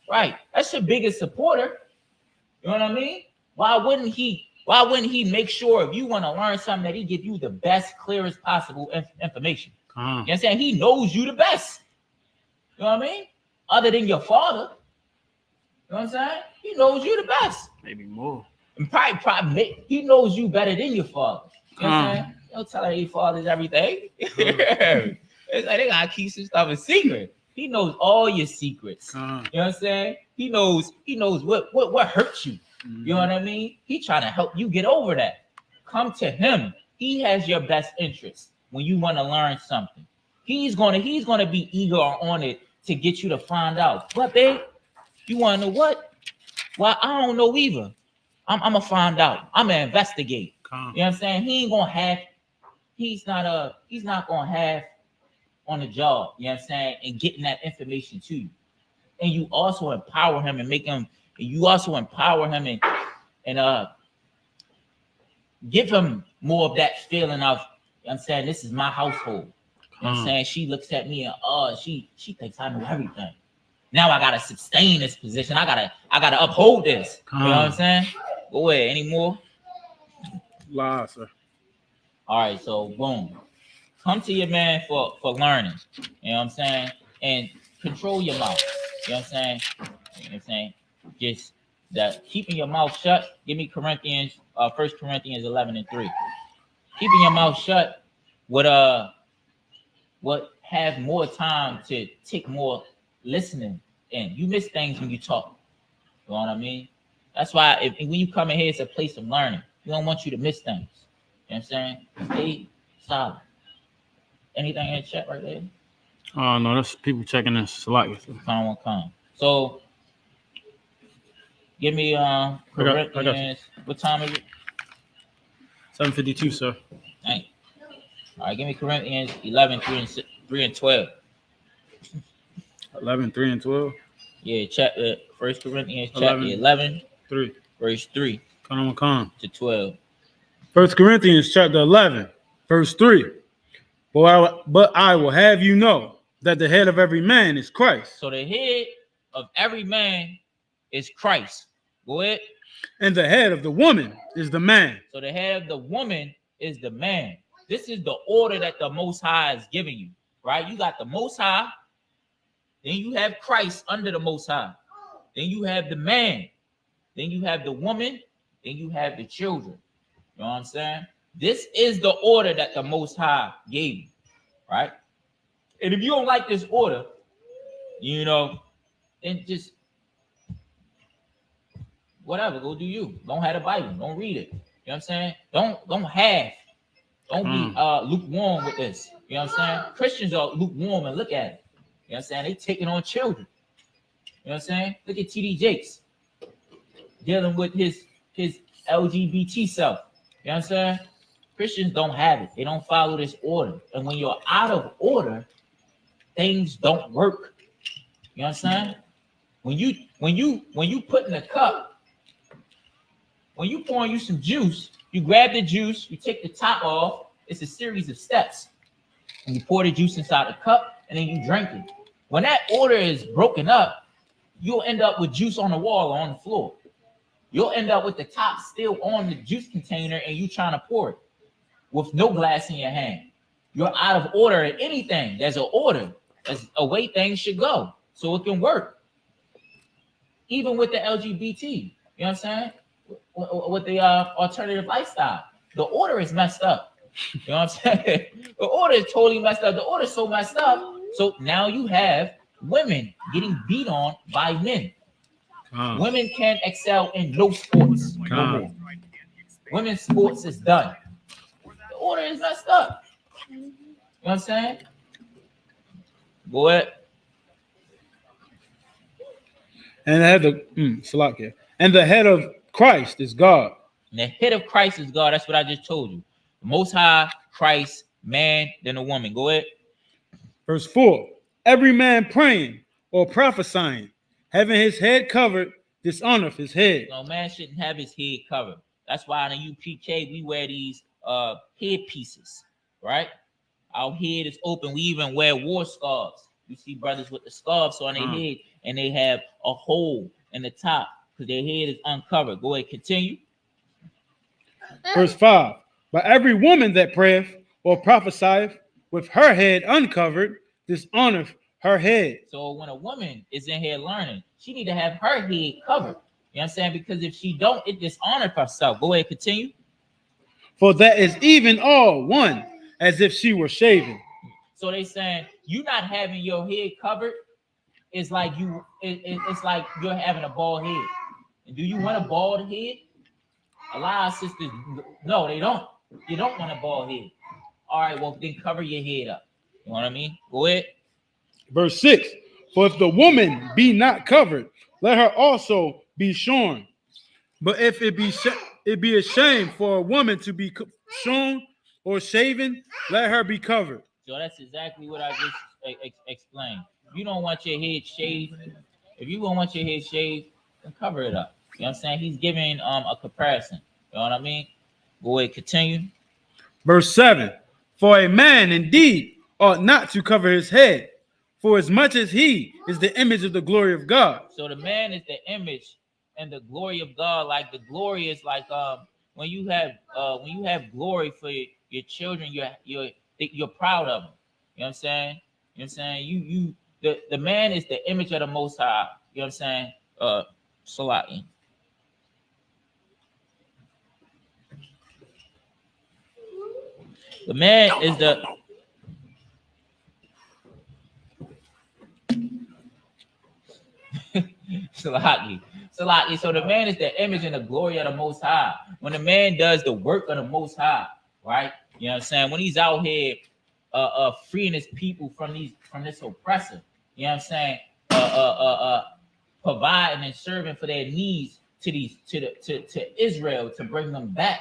[SPEAKER 1] Right. That's your biggest supporter. You know what I mean? Why wouldn't he make sure if you want to learn something that he give you the best, clearest possible information? You know what I'm saying? He knows you the best. You know what I mean? Other than your father. You know what I'm saying? He knows you the best.
[SPEAKER 2] Maybe more.
[SPEAKER 1] And probably he knows you better than your father. You know what I'm saying? Don't tell her your father's everything. It's like they gotta keep some stuff a secret. He knows all your secrets. You know what I'm saying? He knows what hurts you. You know what I mean? He trying to help you get over that. Come to him. He has your best interest when you want to learn something. He's gonna be eager on it to get you to find out. But babe, you want to know what? Well, I don't know either. I'm gonna find out. I'm gonna investigate. You know what I'm saying? He's not gonna have on the job, you know what I'm saying, and getting that information to you. And you also empower him and give him more of that feeling of, you know what I'm saying, this is my household. You know what I'm saying? She looks at me and she thinks I know everything. Now I gotta sustain this position. I gotta uphold this. You know what I'm saying? Go ahead. Any more?
[SPEAKER 2] Lie, sir.
[SPEAKER 1] All right, so boom. Come to your man for learning. You know what I'm saying? And control your mouth. You know what I'm saying? You know what I'm saying? Just that keeping your mouth shut. Give me Corinthians, 1 Corinthians 11:3. Keeping your mouth shut would have more time to take more listening in. You miss things when you talk. You know what I mean? That's why when you come in here, it's a place of learning. We don't want you to miss things. You know what I'm saying? Stay solid. Anything in the chat right there?
[SPEAKER 2] Oh no, that's people checking this.
[SPEAKER 1] Come. So give me Corinthians. What time is it?
[SPEAKER 2] 7:52, sir.
[SPEAKER 1] Thank you. All right, give me Corinthians 11:3 and 12.
[SPEAKER 2] 11:3 and 12.
[SPEAKER 1] Yeah, chapter 1 Corinthians chapter 11,
[SPEAKER 2] 3.
[SPEAKER 1] verse 3
[SPEAKER 2] to
[SPEAKER 1] 12.
[SPEAKER 2] 1 Corinthians chapter 11, verse 3. But I will have you know that the head of every man is Christ.
[SPEAKER 1] So the head of every man is Christ. Go ahead.
[SPEAKER 2] And the head of the woman is the man.
[SPEAKER 1] So the head of the woman is the man. This is the order that the Most High is giving you, right? You got the Most High, then you have Christ under the Most High, then you have the man, then you have the woman, then you have the children. You know what I'm saying? This is the order that the Most High gave you, right? And if you don't like this order, you know, then just whatever, go do you. Don't have the Bible. Don't read it. You know what I'm saying? Don't be lukewarm with this. You know what I'm saying? Christians are lukewarm and look at it. You know what I'm saying? They taking on children. You know what I'm saying? Look at TD Jakes dealing with his LGBT self. You know what I'm saying? Christians don't have it. They don't follow this order. And when you're out of order, things don't work. You know what I'm saying? When you put in a cup, when you pouring you some juice, you grab the juice, you take the top off. It's a series of steps. And you pour the juice inside the cup, and then you drink it. When that order is broken up, you'll end up with juice on the wall or on the floor. You'll end up with the top still on the juice container, and you trying to pour it with no glass in your hand. You're out of order at anything. There's an order. There's a way things should go so it can work. Even with the LGBT, you know what I'm saying? With the alternative lifestyle, the order is messed up. You know what I'm saying? The order is totally messed up. The order is so messed up. So now you have women getting beat on by men. Women can't excel in no sports no more. Women's sports is done. The order is messed up. You know what I'm saying? Go ahead.
[SPEAKER 2] And the head of Christ is God.
[SPEAKER 1] And the head of Christ is God. That's what I just told you. The Most High, Christ, man, then a woman. Go ahead.
[SPEAKER 2] Verse 4. Every man praying or prophesying having his head covered dishonoreth his head.
[SPEAKER 1] No man shouldn't have his head covered. That's why in the UPK we wear these head pieces, right? Our head is open. We even wear war scarves. You see brothers with the scarves on their head, and they have a hole in the top because their head is uncovered. Go ahead, continue.
[SPEAKER 2] Verse 5. But every woman that prayeth or prophesieth with her head uncovered dishonoreth her head.
[SPEAKER 1] So when a woman is in here learning, she need to have her head covered. You know what I'm saying? Because if she don't, it dishonors herself. Go ahead, continue.
[SPEAKER 2] For that is even all one, as if she were shaven.
[SPEAKER 1] So they saying you not having your head covered is like it's like you're having a bald head. And do you want a bald head? A lot of sisters, no, they don't. You don't want a bald head. All right, well then cover your head up. You know what I mean? Go ahead.
[SPEAKER 2] Verse 6. For if the woman be not covered, let her also be shorn. But if it be a shame for a woman to be shorn or shaven, let her be covered.
[SPEAKER 1] So that's exactly what I just explained. You don't want your head shaved. If you don't want your head shaved, then cover it up. You know what I'm saying? He's giving a comparison. You know what I mean? Go ahead, continue.
[SPEAKER 2] Verse 7. For a man indeed ought not to cover his head, for as much as he is the image of the glory of God.
[SPEAKER 1] So the man is the image and the glory of God. Like the glory is like when you have glory for your children, you're proud of them. You know what I'm saying? You know what I'm saying? The man is the image of the Most High. You know what I'm saying? Salati. The man is the Salaki. So the man is the image and the glory of the Most High. When the man does the work of the Most High, right? You know what I'm saying? When he's out here freeing his people from this oppressor, you know what I'm saying? Providing and serving for their needs to Israel to bring them back.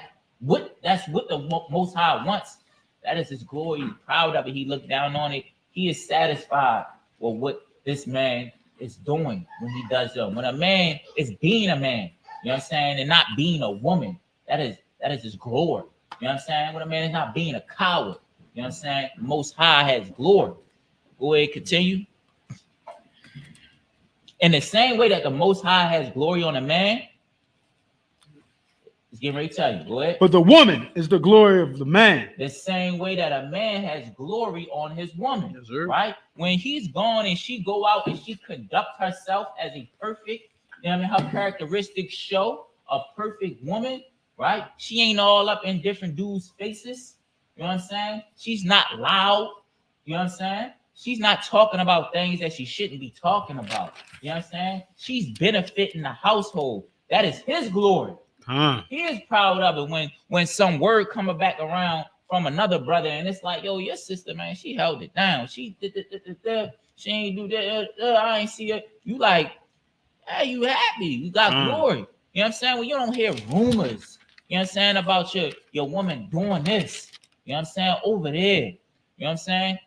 [SPEAKER 1] That's what the Most High wants. That is his glory. He's proud of it. He looked down on it. He is satisfied with what this man is doing when he does it. When a man is being a man, you know what I'm saying, and not being a woman, that is his glory. You know what I'm saying? When a man is not being a coward, you know what I'm saying? The Most High has glory. Go ahead, continue. In the same way that the Most High has glory on a man, he's getting ready to tell you. Go ahead.
[SPEAKER 2] But the woman is the glory of the man.
[SPEAKER 1] The same way that a man has glory on his woman,
[SPEAKER 2] yes, sir.
[SPEAKER 1] Right? When he's gone and she go out and she conduct herself as a perfect, you know what I mean, her characteristics show a perfect woman, right? She ain't all up in different dudes' faces. You know what I'm saying? She's not loud. You know what I'm saying? She's not talking about things that she shouldn't be talking about. You know what I'm saying? She's benefiting the household. That is his glory. He is proud of it when some word coming back around from another brother and it's like, yo, your sister, man, she held it down. She she ain't do that. I ain't see her. You like, hey, you happy? You got glory. You know what I'm saying? When you don't hear rumors, you know what I'm saying, about your woman doing this. You know what I'm saying? Over there. You know what I'm saying?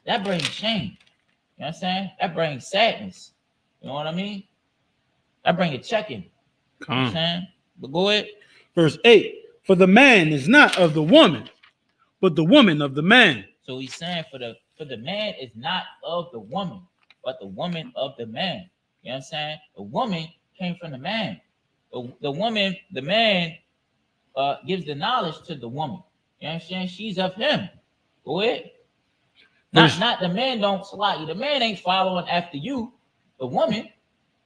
[SPEAKER 1] That brings shame. You know what I'm saying? That brings sadness. You know what I mean? That brings a check-in. You know what I'm saying? But go ahead.
[SPEAKER 2] Verse 8. For the man is not of the woman, but the woman of the man.
[SPEAKER 1] So he's saying for the man is not of the woman, but the woman of the man. You know what I'm saying? The woman came from the man. The woman, the man gives the knowledge to the woman. You know what I'm saying? She's of him. Go ahead. Not the man don't slide you. The man ain't following after you. The woman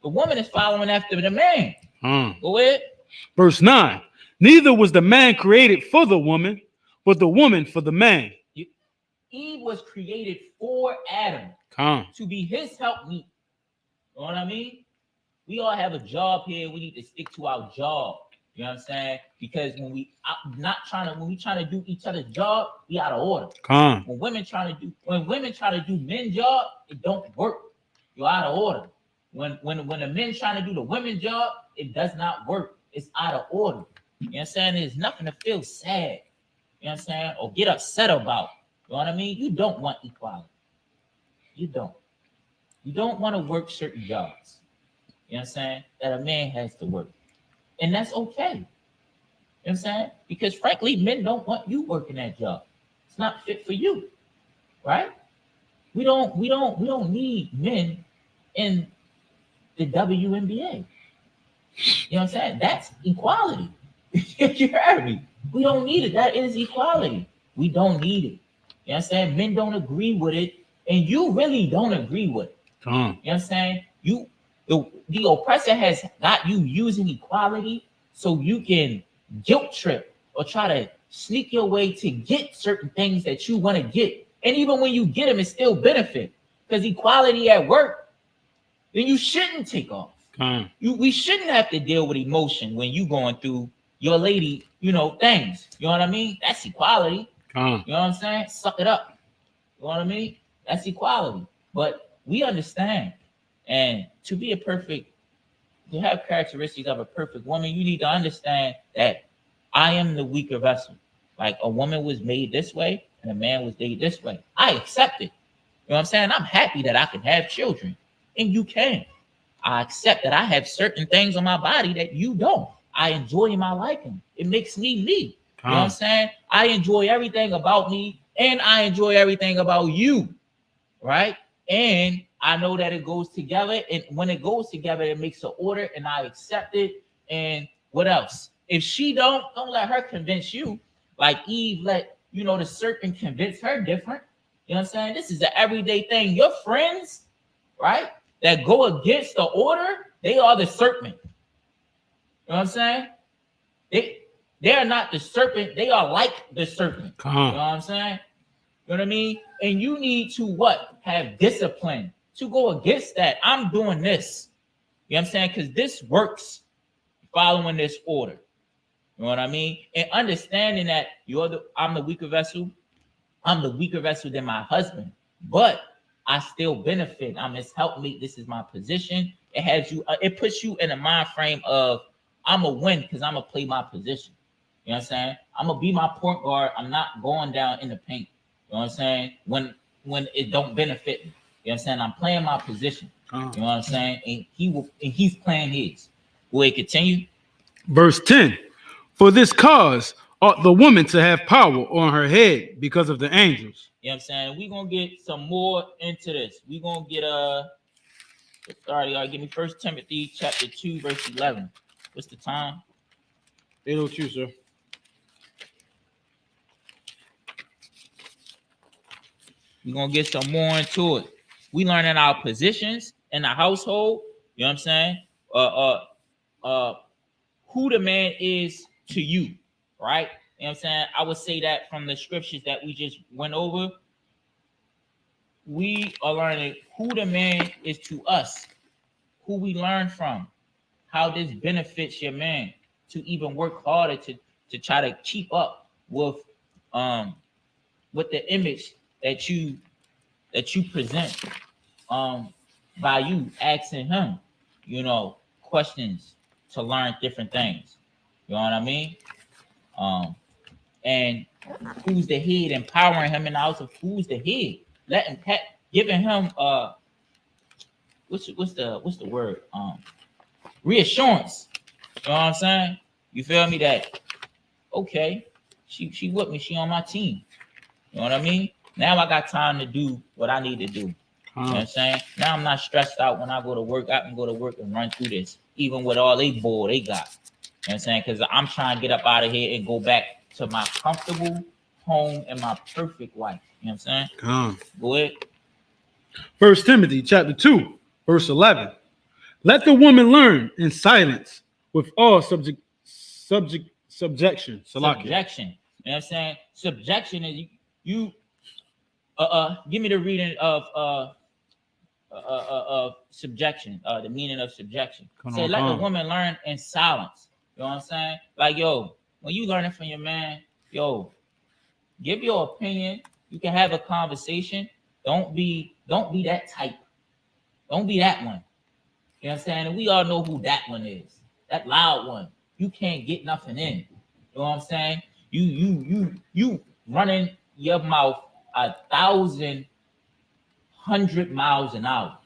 [SPEAKER 1] is following after the man. Go ahead.
[SPEAKER 2] Verse 9. Neither was the man created for the woman, but the woman for the man.
[SPEAKER 1] Eve was created for Adam to be his helpmeet. You know what I mean? We all have a job here. We need to stick to our job. You know what I'm saying? Because when we trying to do each other's job, we out of order. When women try to do men's job, it don't work. You're out of order. When the men trying to do the women's job, it does not work. It's out of order. You know what I'm saying? There's nothing to feel sad. You know what I'm saying? Or get upset about. You know what I mean? You don't want equality. You don't. You don't want to work certain jobs. You know what I'm saying? That a man has to work. And that's okay. You know what I'm saying? Because frankly, men don't want you working that job. It's not fit for you, right? We don't need men in the WNBA. You know what I'm saying? That's equality. You heard me. We don't need it. That is equality. We don't need it. You know what I'm saying? Men don't agree with it, and you really don't agree with it. You know what I'm saying? The oppressor has got you using equality so you can guilt trip or try to sneak your way to get certain things that you want to get. And even when you get them, it still benefit. Because equality at work, then you shouldn't take off. We shouldn't have to deal with emotion when you going through your lady, things. You know what I mean? That's equality. You know what I'm saying? Suck it up. You know what I mean? That's equality. But we understand. And to have characteristics of a perfect woman, you need to understand that I am the weaker vessel. Like a woman was made this way and a man was made this way. I accept it. You know what I'm saying? I'm happy that I can have children. And you can. I accept that I have certain things on my body that you don't. I enjoy my liking. It makes me me. You know what I'm saying? I enjoy everything about me and I enjoy everything about you. Right? And I know that it goes together. And when it goes together, it makes an order and I accept it. And what else? If she don't let her convince you. Like Eve let, the serpent convince her different. You know what I'm saying? This is an everyday thing. Your friends, right? That go against the order, they are the serpent. You know what I'm saying? They are not the serpent. They are like the serpent. You know what I'm saying? You know what I mean? And you need to what? Have discipline to go against that. I'm doing this. You know what I'm saying? Because this works following this order. You know what I mean? And understanding that I'm the weaker vessel. I'm the weaker vessel than my husband. But I still benefit. I'm his helpmate. This is my position. It has you. It puts you in a mind frame of I'm gonna win because I'm gonna play my position. You know what I'm saying? I'm gonna be my point guard. I'm not going down in the paint. You know what I'm saying? When it don't benefit me. You know what I'm saying? I'm playing my position. You know what I'm saying? And he's playing his. Will it continue?
[SPEAKER 2] Verse 10. For this cause ought the woman to have power on her head because of the angels.
[SPEAKER 1] You know what I'm saying? We're gonna get some more into this. We're gonna get give me 1 Timothy chapter 2, verse 11. What's the time?
[SPEAKER 2] 8:02, sir.
[SPEAKER 1] We're gonna get some more into it. We learning our positions in the household. You know what I'm saying? Who the man is to you, right? You know what I'm saying? I would say that from the scriptures that we just went over, we are learning who the man is to us, who we learn from, how this benefits your man to even work harder to try to keep up with the image that you present by you asking him, questions to learn different things. You know what I mean? And who's the head, empowering him in the house of who's the head, giving him what's the word? Reassurance. You know what I'm saying? You feel me? That okay, she with me, she on my team. You know what I mean? Now I got time to do what I need to do. You know what I'm saying? Now I'm not stressed out when I go to work. I can go to work and run through this, even with all they bull they got. You know what I'm saying? Because I'm trying to get up out of here and go back to my comfortable home and my perfect life. You know what I'm saying? Go ahead.
[SPEAKER 2] 1 Timothy chapter 2, verse 11. Let the woman learn in silence with all subjection.
[SPEAKER 1] Subjection. You know what I'm saying? Subjection is you give me the reading of subjection, the meaning of subjection. Say let the woman learn in silence. You know what I'm saying? Like, when you learning from your man, give your opinion. You can have a conversation. Don't be that type. Don't be that one. You know what I'm saying? And we all know who that one is. That loud one. You can't get nothing in. You know what I'm saying? You running your mouth 1,100 miles an hour.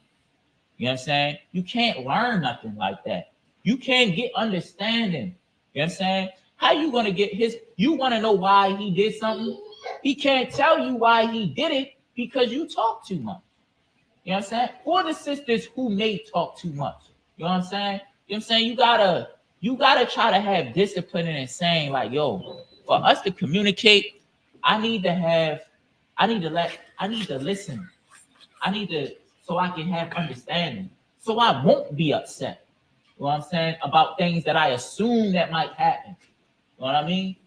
[SPEAKER 1] You know what I'm saying? You can't learn nothing like that. You can't get understanding. You know what I'm saying? How you gonna get his? You want to know why he did something? He can't tell you why he did it because you talk too much. You know what I'm saying? For the sisters who may talk too much. You know what I'm saying? You know what I'm saying? You gotta try to have discipline and saying like, yo, for us to communicate, I need to listen. So I can have understanding. So I won't be upset. You know what I'm saying? About things that I assume that might happen. You know what I mean?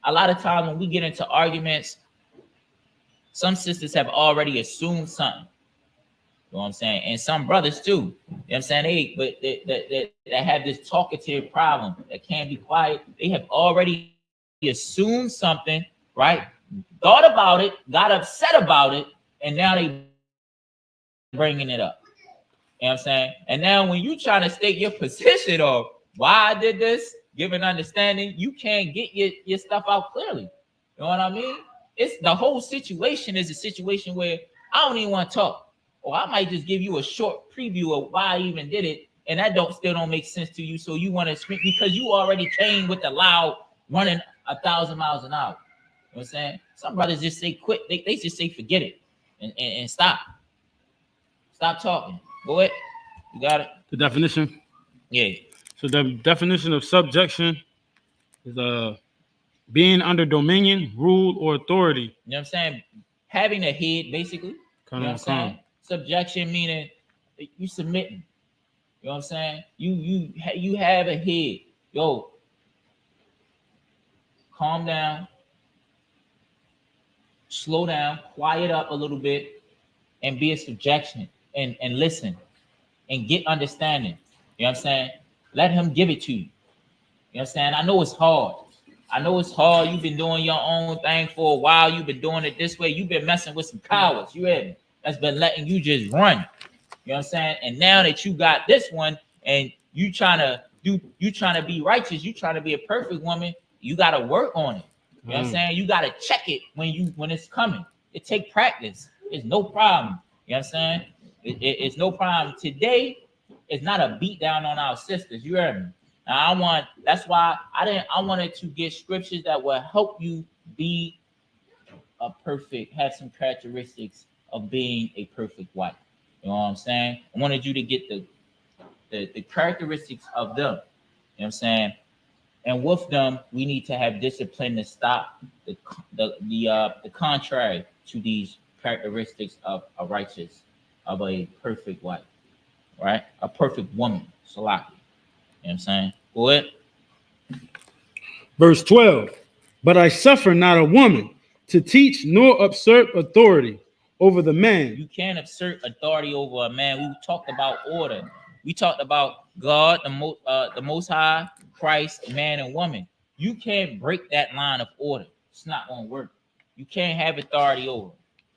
[SPEAKER 1] A lot of times when we get into arguments, some sisters have already assumed something. You know what I'm saying? And some brothers too. You know what I'm saying? They have this talkative problem that can't be quiet. They have already assumed something, right? Thought about it, got upset about it, and now they bringing it up. You know what I'm saying? And now when you trying to state your position of why I did this, give an understanding, you can't get your stuff out clearly. You know what I mean? It's the whole situation is a situation where I don't even want to talk. Or I might just give you a short preview of why I even did it, and that still don't make sense to you. So you want to speak because you already came with the loud running 1,000 miles an hour. You know what I'm saying? Some brothers just say quit. They just say forget it and stop. Stop talking. Go ahead. You got it?
[SPEAKER 2] The definition?
[SPEAKER 1] Yeah.
[SPEAKER 2] So the definition of subjection is being under dominion, rule, or authority.
[SPEAKER 1] You know what I'm saying? Having a head, basically. You know what I'm saying? Subjection meaning you submitting. You know what I'm saying? You have a head. Yo, calm down, slow down, quiet up a little bit, and be a subjection and listen and get understanding. You know what I'm saying? Let him give it to you. You know what I'm saying? I know it's hard. You've been doing your own thing for a while. You've been doing it this way. You've been messing with some cowards. You hear me? That's been letting you just run. You know what I'm saying? And now that you got this one and you trying to be righteous, you trying to be a perfect woman, you got to work on it. You know what I'm saying? You got to check it when it's coming. It take practice. It's no problem. You know what I'm saying? It's no problem. Today, it's not a beat down on our sisters. You heard me? Now that's why I wanted to get scriptures that will help you be have some characteristics of being a perfect wife. You know what I'm saying? I wanted you to get the characteristics of them. You know what I'm saying? And with them, we need to have discipline to stop the contrary to these characteristics of a righteous, of a perfect wife, right? A perfect woman, Salaki. You know what I'm saying? Go ahead.
[SPEAKER 2] Verse 12. But I suffer not a woman to teach nor usurp authority over the man.
[SPEAKER 1] You can't assert authority over a man. We talked about order. We talked about God, the Most High, Christ, man and woman. You can't break that line of order. It's not going to work. You can't have authority over.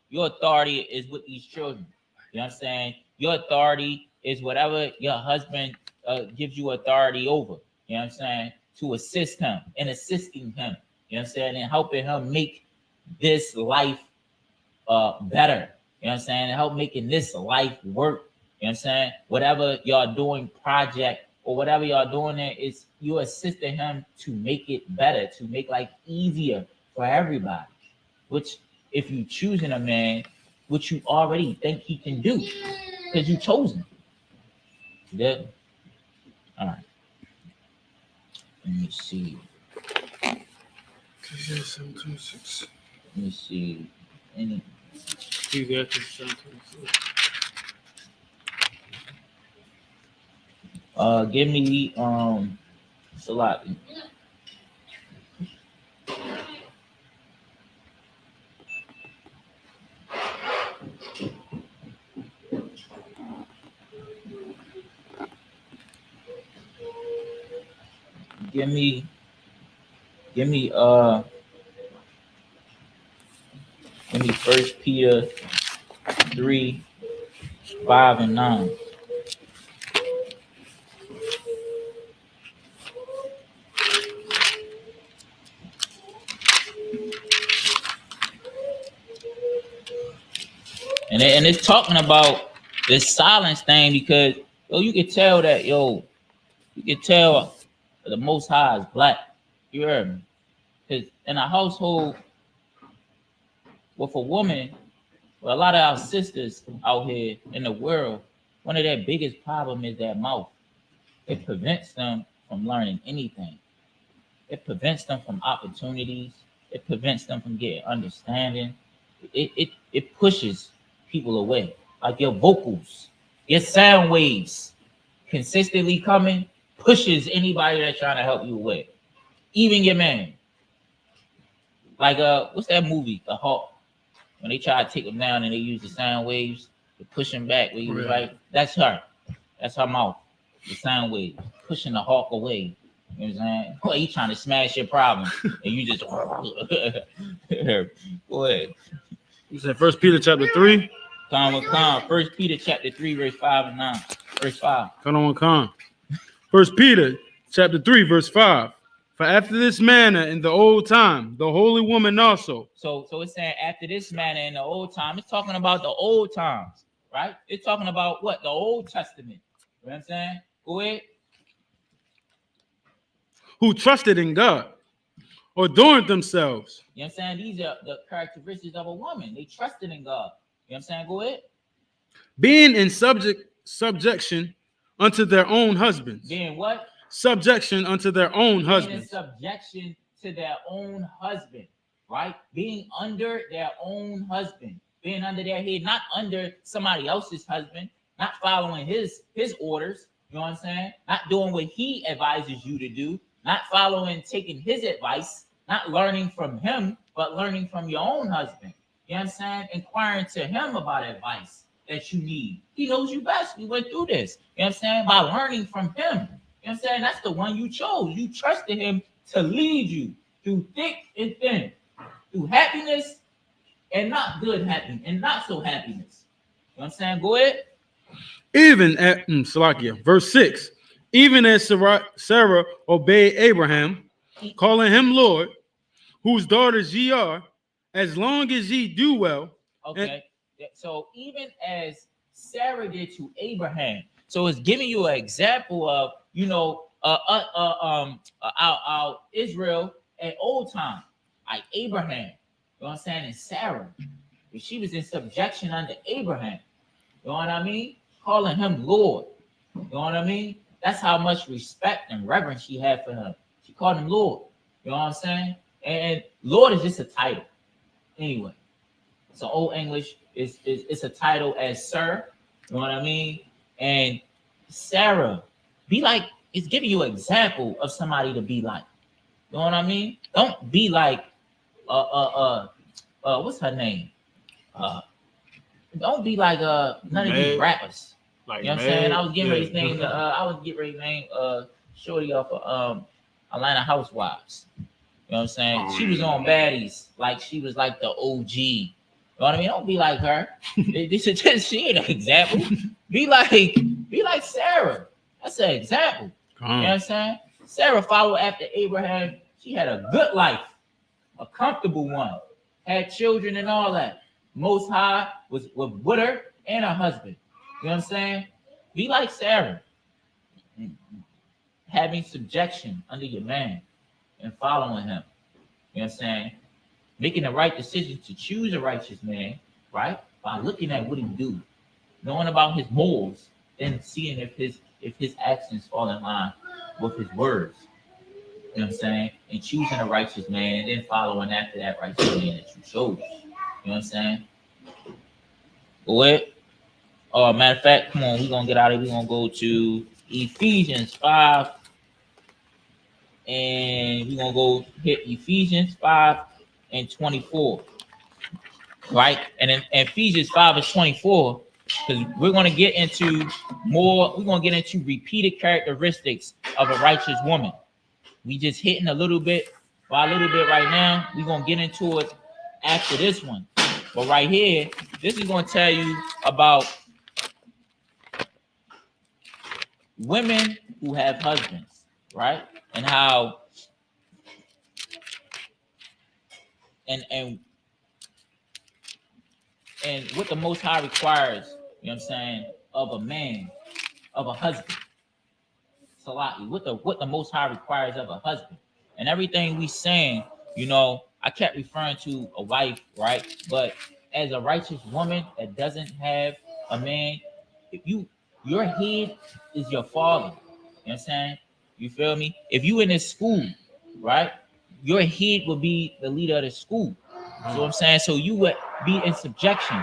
[SPEAKER 1] Your authority is with these children. You know what I'm saying? Your authority is whatever your husband gives you authority over. You know what I'm saying? To assist him and assisting him. You know what I'm saying? And helping him make this life better. You know what I'm saying? And help making this life work. You know what I'm saying? Whatever y'all doing project or whatever y'all doing there is you assisting him to make it better, to make life easier for everybody. Which if you choosing a man, which you already think he can do, because you chose him. Yeah. All right. Let me see. Let me see. Any. Give me Salaki. Give me 1 Peter 3, 5 and 9. And it's talking about this silence thing, because yo, you can tell that you can tell the Most High is black. You heard me? Because in a household with a woman, well, a lot of our sisters out here in the world, one of their biggest problem is their mouth. It prevents them from learning anything. It prevents them from opportunities. It prevents them from getting understanding. It pushes people away. Like your vocals, your sound waves consistently coming pushes anybody that's trying to help you away. Even your man. Like what's that movie? The Hawk. When they try to take him down and they use the sound waves to push him back where he was right. That's her. That's her mouth. The sound waves pushing the hawk away. You know what I'm saying? Boy, he trying to smash your problem, and you just go ahead.
[SPEAKER 2] You said 1 Peter chapter 3.
[SPEAKER 1] Come. 1 Peter chapter 3, verse 5 and 9. Verse 5.
[SPEAKER 2] Come. 1 Peter chapter 3, verse 5. For after this manner in the old time, the holy woman also.
[SPEAKER 1] So it's saying after this manner in the old time, it's talking about the old times, right? It's talking about what? The Old Testament. You know what I'm saying? Go ahead.
[SPEAKER 2] Who trusted in God, or adorned themselves.
[SPEAKER 1] You know what I'm saying? These are the characteristics of a woman. They trusted in God. You know what I'm saying? Go ahead.
[SPEAKER 2] Being in subjection unto their own husbands.
[SPEAKER 1] Being what?
[SPEAKER 2] Subjection unto their own husbands.
[SPEAKER 1] Being in subjection to their own husband, right? Being under their own husband. Being under their head, not under somebody else's husband, not following his orders. You know what I'm saying? Not doing what he advises you to do. Not following, taking his advice, not learning from him, but learning from your own husband. You know what I'm saying? Inquiring to him about advice that you need. He knows you best. We went through this. You know what I'm saying? By learning from him. You know what I'm saying? That's the one you chose. You trusted him to lead you through thick and thin, through happiness and not good happiness and not so happiness. You know what I'm saying? Go ahead.
[SPEAKER 2] Even at Salakia, verse 6. Even as Sarah obeyed Abraham, calling him Lord, whose daughters ye are, as long as ye do well.
[SPEAKER 1] Okay. So even as Sarah did to Abraham, so it's giving you an example of, our Israel at old time, like Abraham. You know what I'm saying? And Sarah, she was in subjection under Abraham. You know what I mean? Calling him Lord. You know what I mean? That's how much respect and reverence she had for him. She called him Lord. You know what I'm saying? And Lord is just a title. Anyway, so Old English is a title as Sir. You know what I mean? And Sarah, be like, it's giving you an example of somebody to be like. You know what I mean? Don't be like what's her name? Don't be like none of these rappers. Like, you know what I'm saying? I was getting ready to name Shorty off of Atlanta Housewives. You know what I'm saying? She was on Baddies, like she was like the OG. You know what I mean? Don't be like her. This is just, she ain't an example. Be like Sarah. That's an example. You know what I'm saying? Sarah followed after Abraham. She had a good life, a comfortable one, had children and all that. Most High was with her and her husband. You know what I'm saying? Be like Sarah. Having subjection under your man and following him. You know what I'm saying? Making the right decision to choose a righteous man, right? By looking at what he do, knowing about his morals, and seeing if his actions fall in line with his words. You know what I'm saying? And choosing a righteous man and then following after that righteous man that you chose. You know what I'm saying? Go ahead. Oh, matter of fact, come on, we're gonna get out of here. We're gonna go to Ephesians 5. And we're gonna go hit Ephesians 5 and 24. Right? And in Ephesians 5 and 24, because we're gonna get into more, we're gonna get into repeated characteristics of a righteous woman. We just hitting a little bit right now. We're gonna get into it after this one. But right here, this is gonna tell you about women who have husbands, right? And how and what the Most High requires, you know you know what I'm saying, of a man, of a husband. Salaki, what the Most High requires of a husband. And everything we saying, I kept referring to a wife, right? But as a righteous woman that doesn't have a man, if your head is your father. You know what I'm saying? You feel me? If you in this school, right, your head will be the leader of the school. So I'm saying, so you would be in subjection,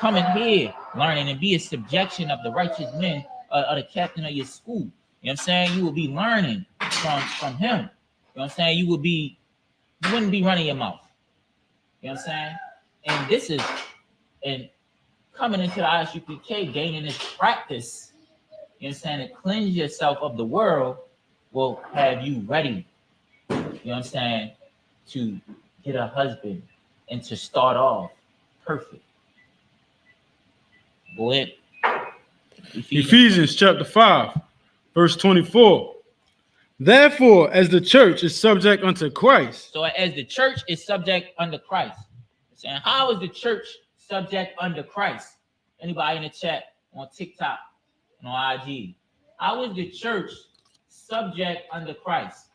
[SPEAKER 1] come in here learning and be in subjection of the righteous men of the captain of your school. You know what I'm saying? You will be learning from him. You know what I'm saying? You wouldn't be running your mouth. You know what I'm saying? And this is, and coming into the ISUPK, gaining this practice, you know what I'm saying, to cleanse yourself of the world will have you ready, you know what I'm saying, to get a husband and to start off perfect. Go ahead.
[SPEAKER 2] Ephesians chapter 5, verse 24. Therefore, as the church is subject unto Christ.
[SPEAKER 1] So as the church is subject under Christ. Saying, how is the church subject under Christ? Anybody in the chat, on TikTok, on IG? How is the church subject under Christ?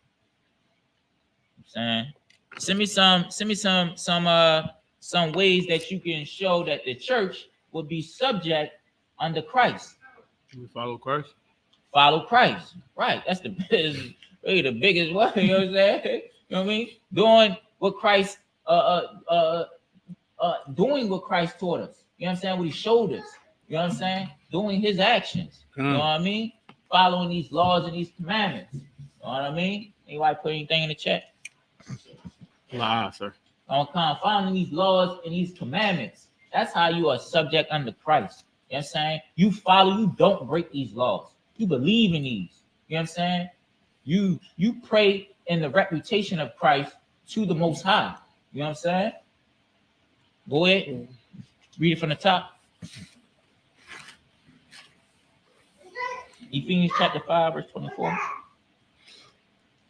[SPEAKER 1] I'm saying, send me some ways that you can show that the church will be subject under Christ.
[SPEAKER 2] We follow Christ.
[SPEAKER 1] Follow Christ, right? That's really the biggest one. You know what I'm saying? You know what I mean? Doing what Christ doing what Christ taught us. You know what I'm saying? What he showed us. You know what I'm saying? Doing his actions. You know what I mean? Following these laws and these commandments. You know what I mean? Anybody put anything in the chat?
[SPEAKER 2] Nah, sir.
[SPEAKER 1] Following these laws and these commandments. That's how you are subject under Christ. You know what I'm saying? You follow, you don't break these laws. You believe in these. You know what I'm saying? You pray in the reputation of Christ to the Most High. You know what I'm saying? Go ahead. Read it from the top. Ephesians chapter 5, verse 24.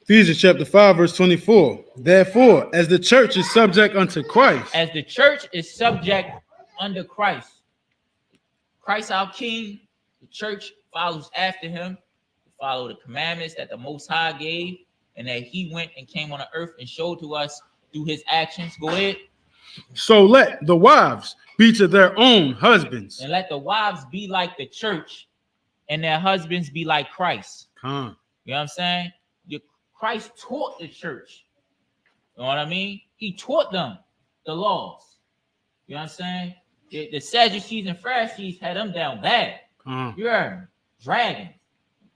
[SPEAKER 2] Ephesians chapter 5, verse 24. Therefore, as the church is subject unto Christ.
[SPEAKER 1] As the church is subject under Christ. Christ our King, the church follows after him. Follow the commandments that the Most High gave and that he went and came on the earth and showed to us through his actions. Go ahead.
[SPEAKER 2] So let the wives be to their own husbands.
[SPEAKER 1] And let the wives be like the church and their husbands be like Christ. You know what I'm saying? Christ taught the church. You know what I mean? He taught them the laws. You know what I'm saying? The Sadducees and Pharisees had them down bad. You heard me? Dragons.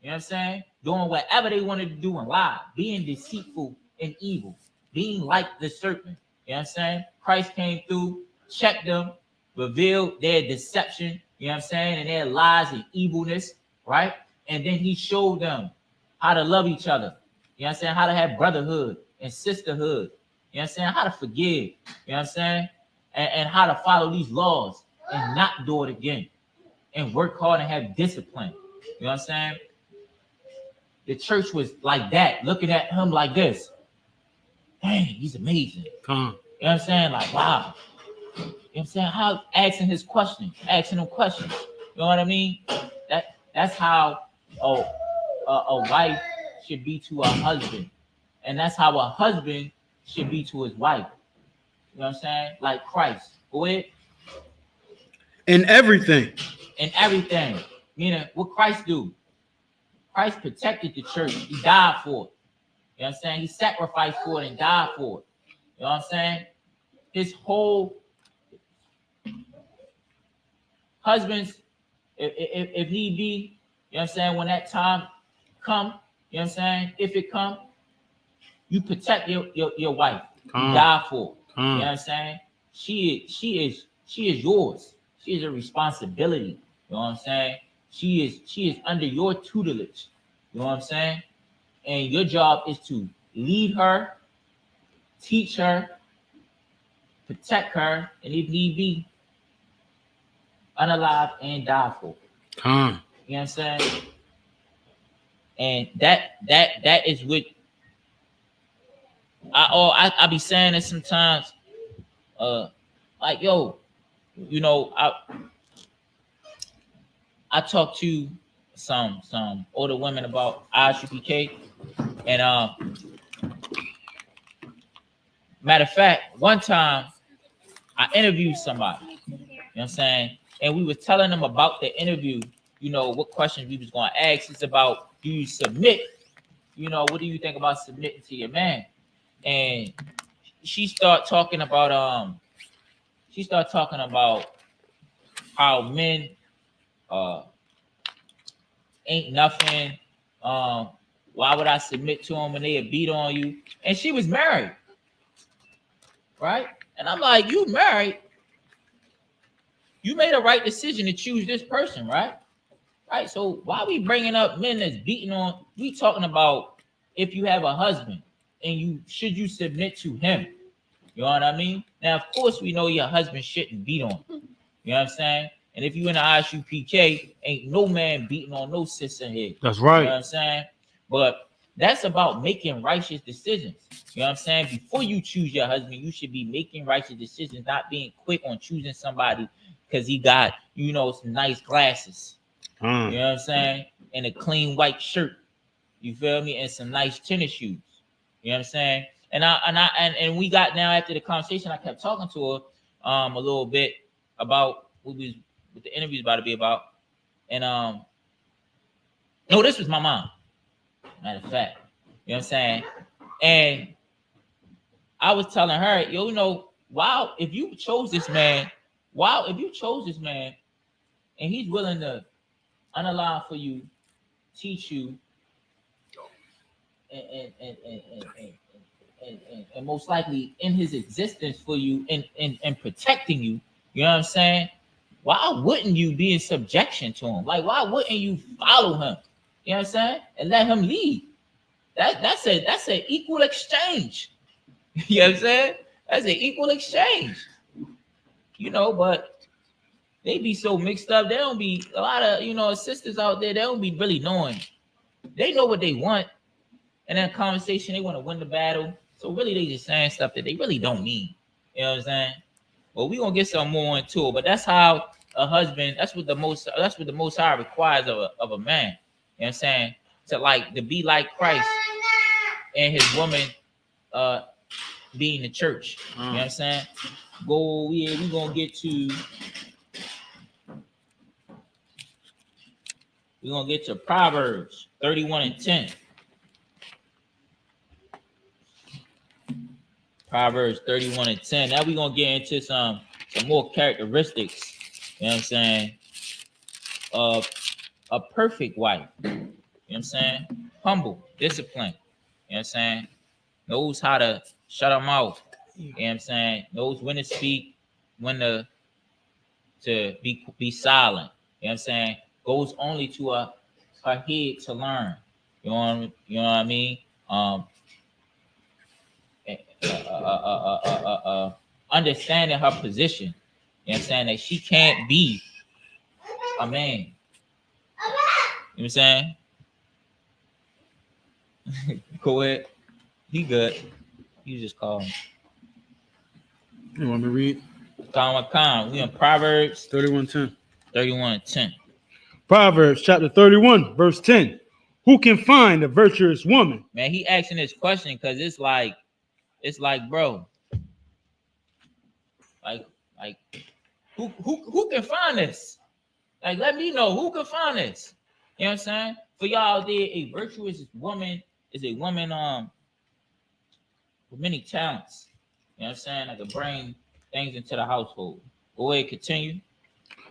[SPEAKER 1] You know what I'm saying? Doing whatever they wanted to do and lie, being deceitful and evil, being like the serpent. You know what I'm saying? Christ came through, checked them, revealed their deception, you know what I'm saying, and their lies and evilness, right? And then he showed them how to love each other. You know what I'm saying? How to have brotherhood and sisterhood. You know what I'm saying? How to forgive. You know what I'm saying? And how to follow these laws and not do it again. And work hard and have discipline. You know what I'm saying? The church was like that, looking at him like this. Dang, he's amazing. You know what I'm saying? Like, wow. You know what I'm saying? How asking him questions. You know what I mean? That's how a wife should be to a husband. And that's how a husband should be to his wife. You know what I'm saying? Like Christ. Go ahead.
[SPEAKER 2] In everything.
[SPEAKER 1] In everything. Meaning, what Christ do? Christ protected the church. He died for it. You know what I'm saying? He sacrificed for it and died for it. You know what I'm saying? His whole husbands, if need be, you know what I'm saying, when that time come, you know what I'm saying? If it come, you protect your wife. You die for it. You know what I'm saying? She is yours. She is a responsibility. You know what I'm saying? She is under your tutelage. You know what I'm saying? And your job is to lead her, teach her, protect her, and if need be, unalive and die for. You know what I'm saying? And that is what I be saying this sometimes. Like, yo, you know, I talked to some older women about ISUPK, and matter of fact, one time I interviewed somebody. You know what I'm saying? And we was telling them about the interview. You know what questions we was going to ask. It's about, do you submit? You know, what do you think about submitting to your man? And she started talking about how men ain't nothing. Why would I submit to them when they beat on you? And she was married, right? And I'm like, you married? You made a right decision to choose this person, right? Right. So why are we bringing up men that's beating on? We talking about if you have a husband and you submit to him. You know what I mean? Now, of course, we know your husband shouldn't beat on. You know what I'm saying? And if you in the ISUPK, ain't no man beating on no sister here.
[SPEAKER 2] That's right.
[SPEAKER 1] You know what I'm saying? But that's about making righteous decisions. You know what I'm saying? Before you choose your husband, you should be making righteous decisions, not being quick on choosing somebody because he got, you know, some nice glasses. You know what I'm saying? And a clean white shirt. You feel me? And some nice tennis shoes. You know what I'm saying? And we got, now after the conversation, I kept talking to her a little bit about what the interview's about to be about. And no, this was my mom. Matter of fact. You know what I'm saying? And I was telling her, yo, you know, wow, if you chose this man and he's willing to unallow for you, teach you, and most likely in his existence for you and protecting you, you know what I'm saying? Why wouldn't you be in subjection to him? Like, why wouldn't you follow him? You know what I'm saying? And let him lead. That's an equal exchange. You know what I'm saying? That's an equal exchange. You know, but they be so mixed up. They don't be, a lot of, you know, sisters out there, they don't be really knowing. They know what they want. And in conversation, they want to win the battle. So really, they just saying stuff that they really don't mean. You know what I'm saying? Well, we're gonna get some more into it, but that's how a husband, that's what the most high requires of a man. You know what I'm saying? To be like Christ and his woman being the church. You know what I'm saying? We're gonna get to Proverbs 31:10. Proverbs 31:10. Now we're gonna get into some more characteristics, you know what I'm saying, of a perfect wife. You know what I'm saying? Humble, disciplined, you know what I'm saying? Knows how to shut her mouth, you know what I'm saying? Knows when to speak, when to be silent, you know what I'm saying? Goes only to her head to learn. You know what I mean? Understanding her position. You know what I'm saying? That she can't be a man. You know what I'm saying? Go ahead. He good. You just call him.
[SPEAKER 2] You want me to read?
[SPEAKER 1] Con. We in Proverbs
[SPEAKER 2] 31:10.
[SPEAKER 1] 31:10.
[SPEAKER 2] Proverbs chapter 31, verse 10. Who can find a virtuous woman?
[SPEAKER 1] Man, he asking this question because it's like, bro, like who can find this? Like, let me know who can find this. You know what I'm saying? For y'all out there, a virtuous woman is a woman with many talents. You know what I'm saying? That can bring things into the household. Go ahead, continue.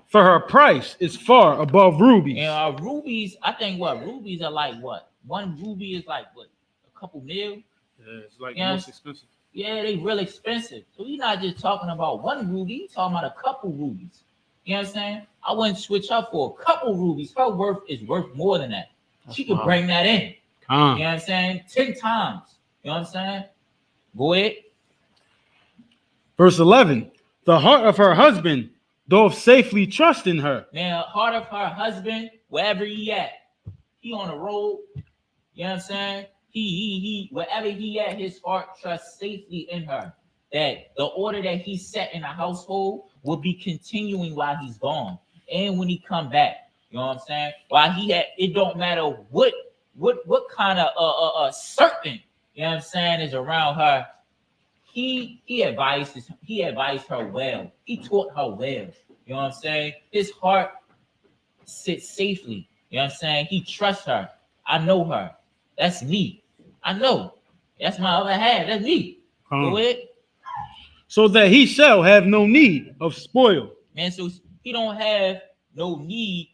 [SPEAKER 2] For her price is far above rubies.
[SPEAKER 1] And rubies, I think rubies are like what? One ruby is like what? A couple mil?
[SPEAKER 2] Yeah, it's like
[SPEAKER 1] the most
[SPEAKER 2] expensive.
[SPEAKER 1] Yeah, they real expensive. So you're not just talking about one ruby, you're talking about a couple rubies. You know what I'm saying? I wouldn't switch up for a couple rubies. Her worth is worth more than that. She could bring that in. You know what I'm saying? 10 times. You know what I'm saying? Go ahead.
[SPEAKER 2] Verse 11. The heart of her husband doth safely trust in her.
[SPEAKER 1] Now, heart of her husband, wherever he at, he on the road. You know what I'm saying? He wherever he at, his heart trusts safely in her. That the order that he set in the household will be continuing while he's gone and when he come back. You know what I'm saying? Why he had it don't matter what kind of serpent, you know what I'm saying, is around her. He advised her well. He taught her well. You know what I'm saying? His heart sits safely. You know what I'm saying? He trusts her. I know her. That's me. I know. That's my other half. That's me. Go ahead.
[SPEAKER 2] So that he shall have no need of spoil.
[SPEAKER 1] Man, so he don't have no need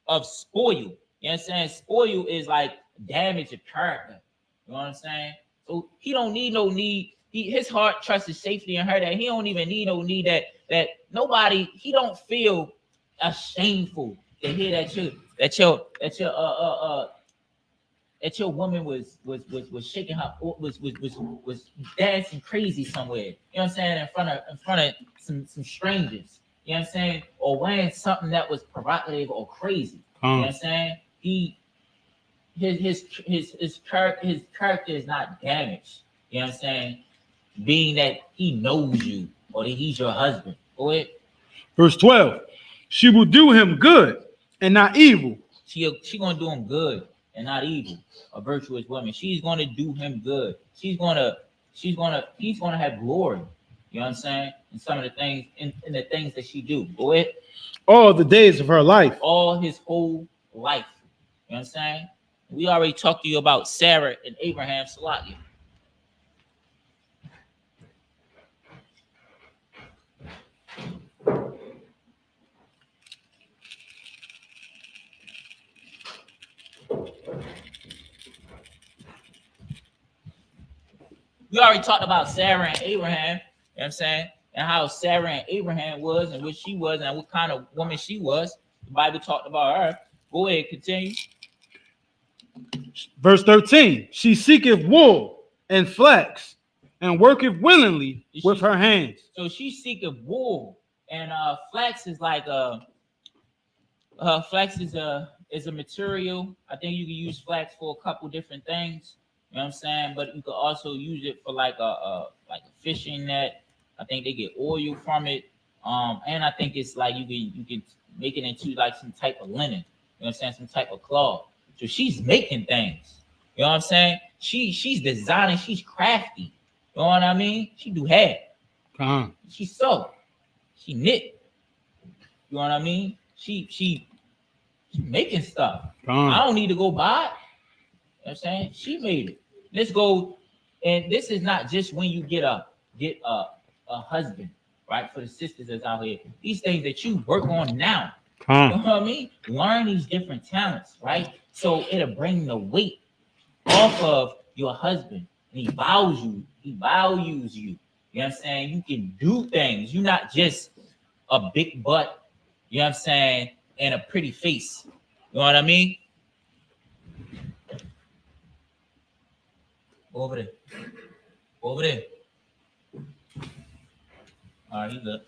[SPEAKER 1] of spoil. You know what I'm saying? Spoil is like damage of character. You know what I'm saying? So he don't need no need. His heart trusts safely in her that he don't even need no need that nobody, he don't feel shameful to hear that your woman was shaking her was dancing crazy somewhere. You know what I'm saying? In front of some strangers. You know what I'm saying? Or wearing something that was provocative or crazy. You know what I'm saying? His character is not damaged. You know what I'm saying? Being that he knows you or that he's your husband. Go ahead.
[SPEAKER 2] Verse 12. She will do him good and not evil.
[SPEAKER 1] She gonna do him good and not evil. A virtuous woman. She's gonna do him good. He's gonna have glory. You know what I'm saying? In some of the things, in the things that she do. Go ahead.
[SPEAKER 2] All the days of her life.
[SPEAKER 1] All his whole life. You know what I'm saying? We already talked to you about Sarah and Abraham Salakia. We already talked about Sarah and Abraham, you know what I'm saying? And how Sarah and Abraham was and what she was and what kind of woman she was. The Bible talked about her. Go ahead, continue.
[SPEAKER 2] Verse 13. She seeketh wool and flax and worketh willingly with her hands.
[SPEAKER 1] So she seeketh wool and flax is like flax is a material. I think you can use flax for a couple different things. You know what I'm saying? But you could also use it for like a fishing net. I think they get oil from it. And I think it's like you can make it into like some type of linen. You know what I'm saying? Some type of cloth. So she's making things. You know what I'm saying? She's designing. She's crafty. You know what I mean? She do hair. She sew. She knit. You know what I mean? She making stuff. I don't need to go buy it. You know what I'm saying? She made it. Let's go. And this is not just when you get a husband, right? For the sisters that's out here. These things that you work on now. You know what I mean? Learn these different talents, right? So it'll bring the weight off of your husband. And he values you. He values you. You know what I'm saying? You can do things. You're not just a big butt, you know what I'm saying, and a pretty face. You know what I mean? Over there. Over there. All right, he's up.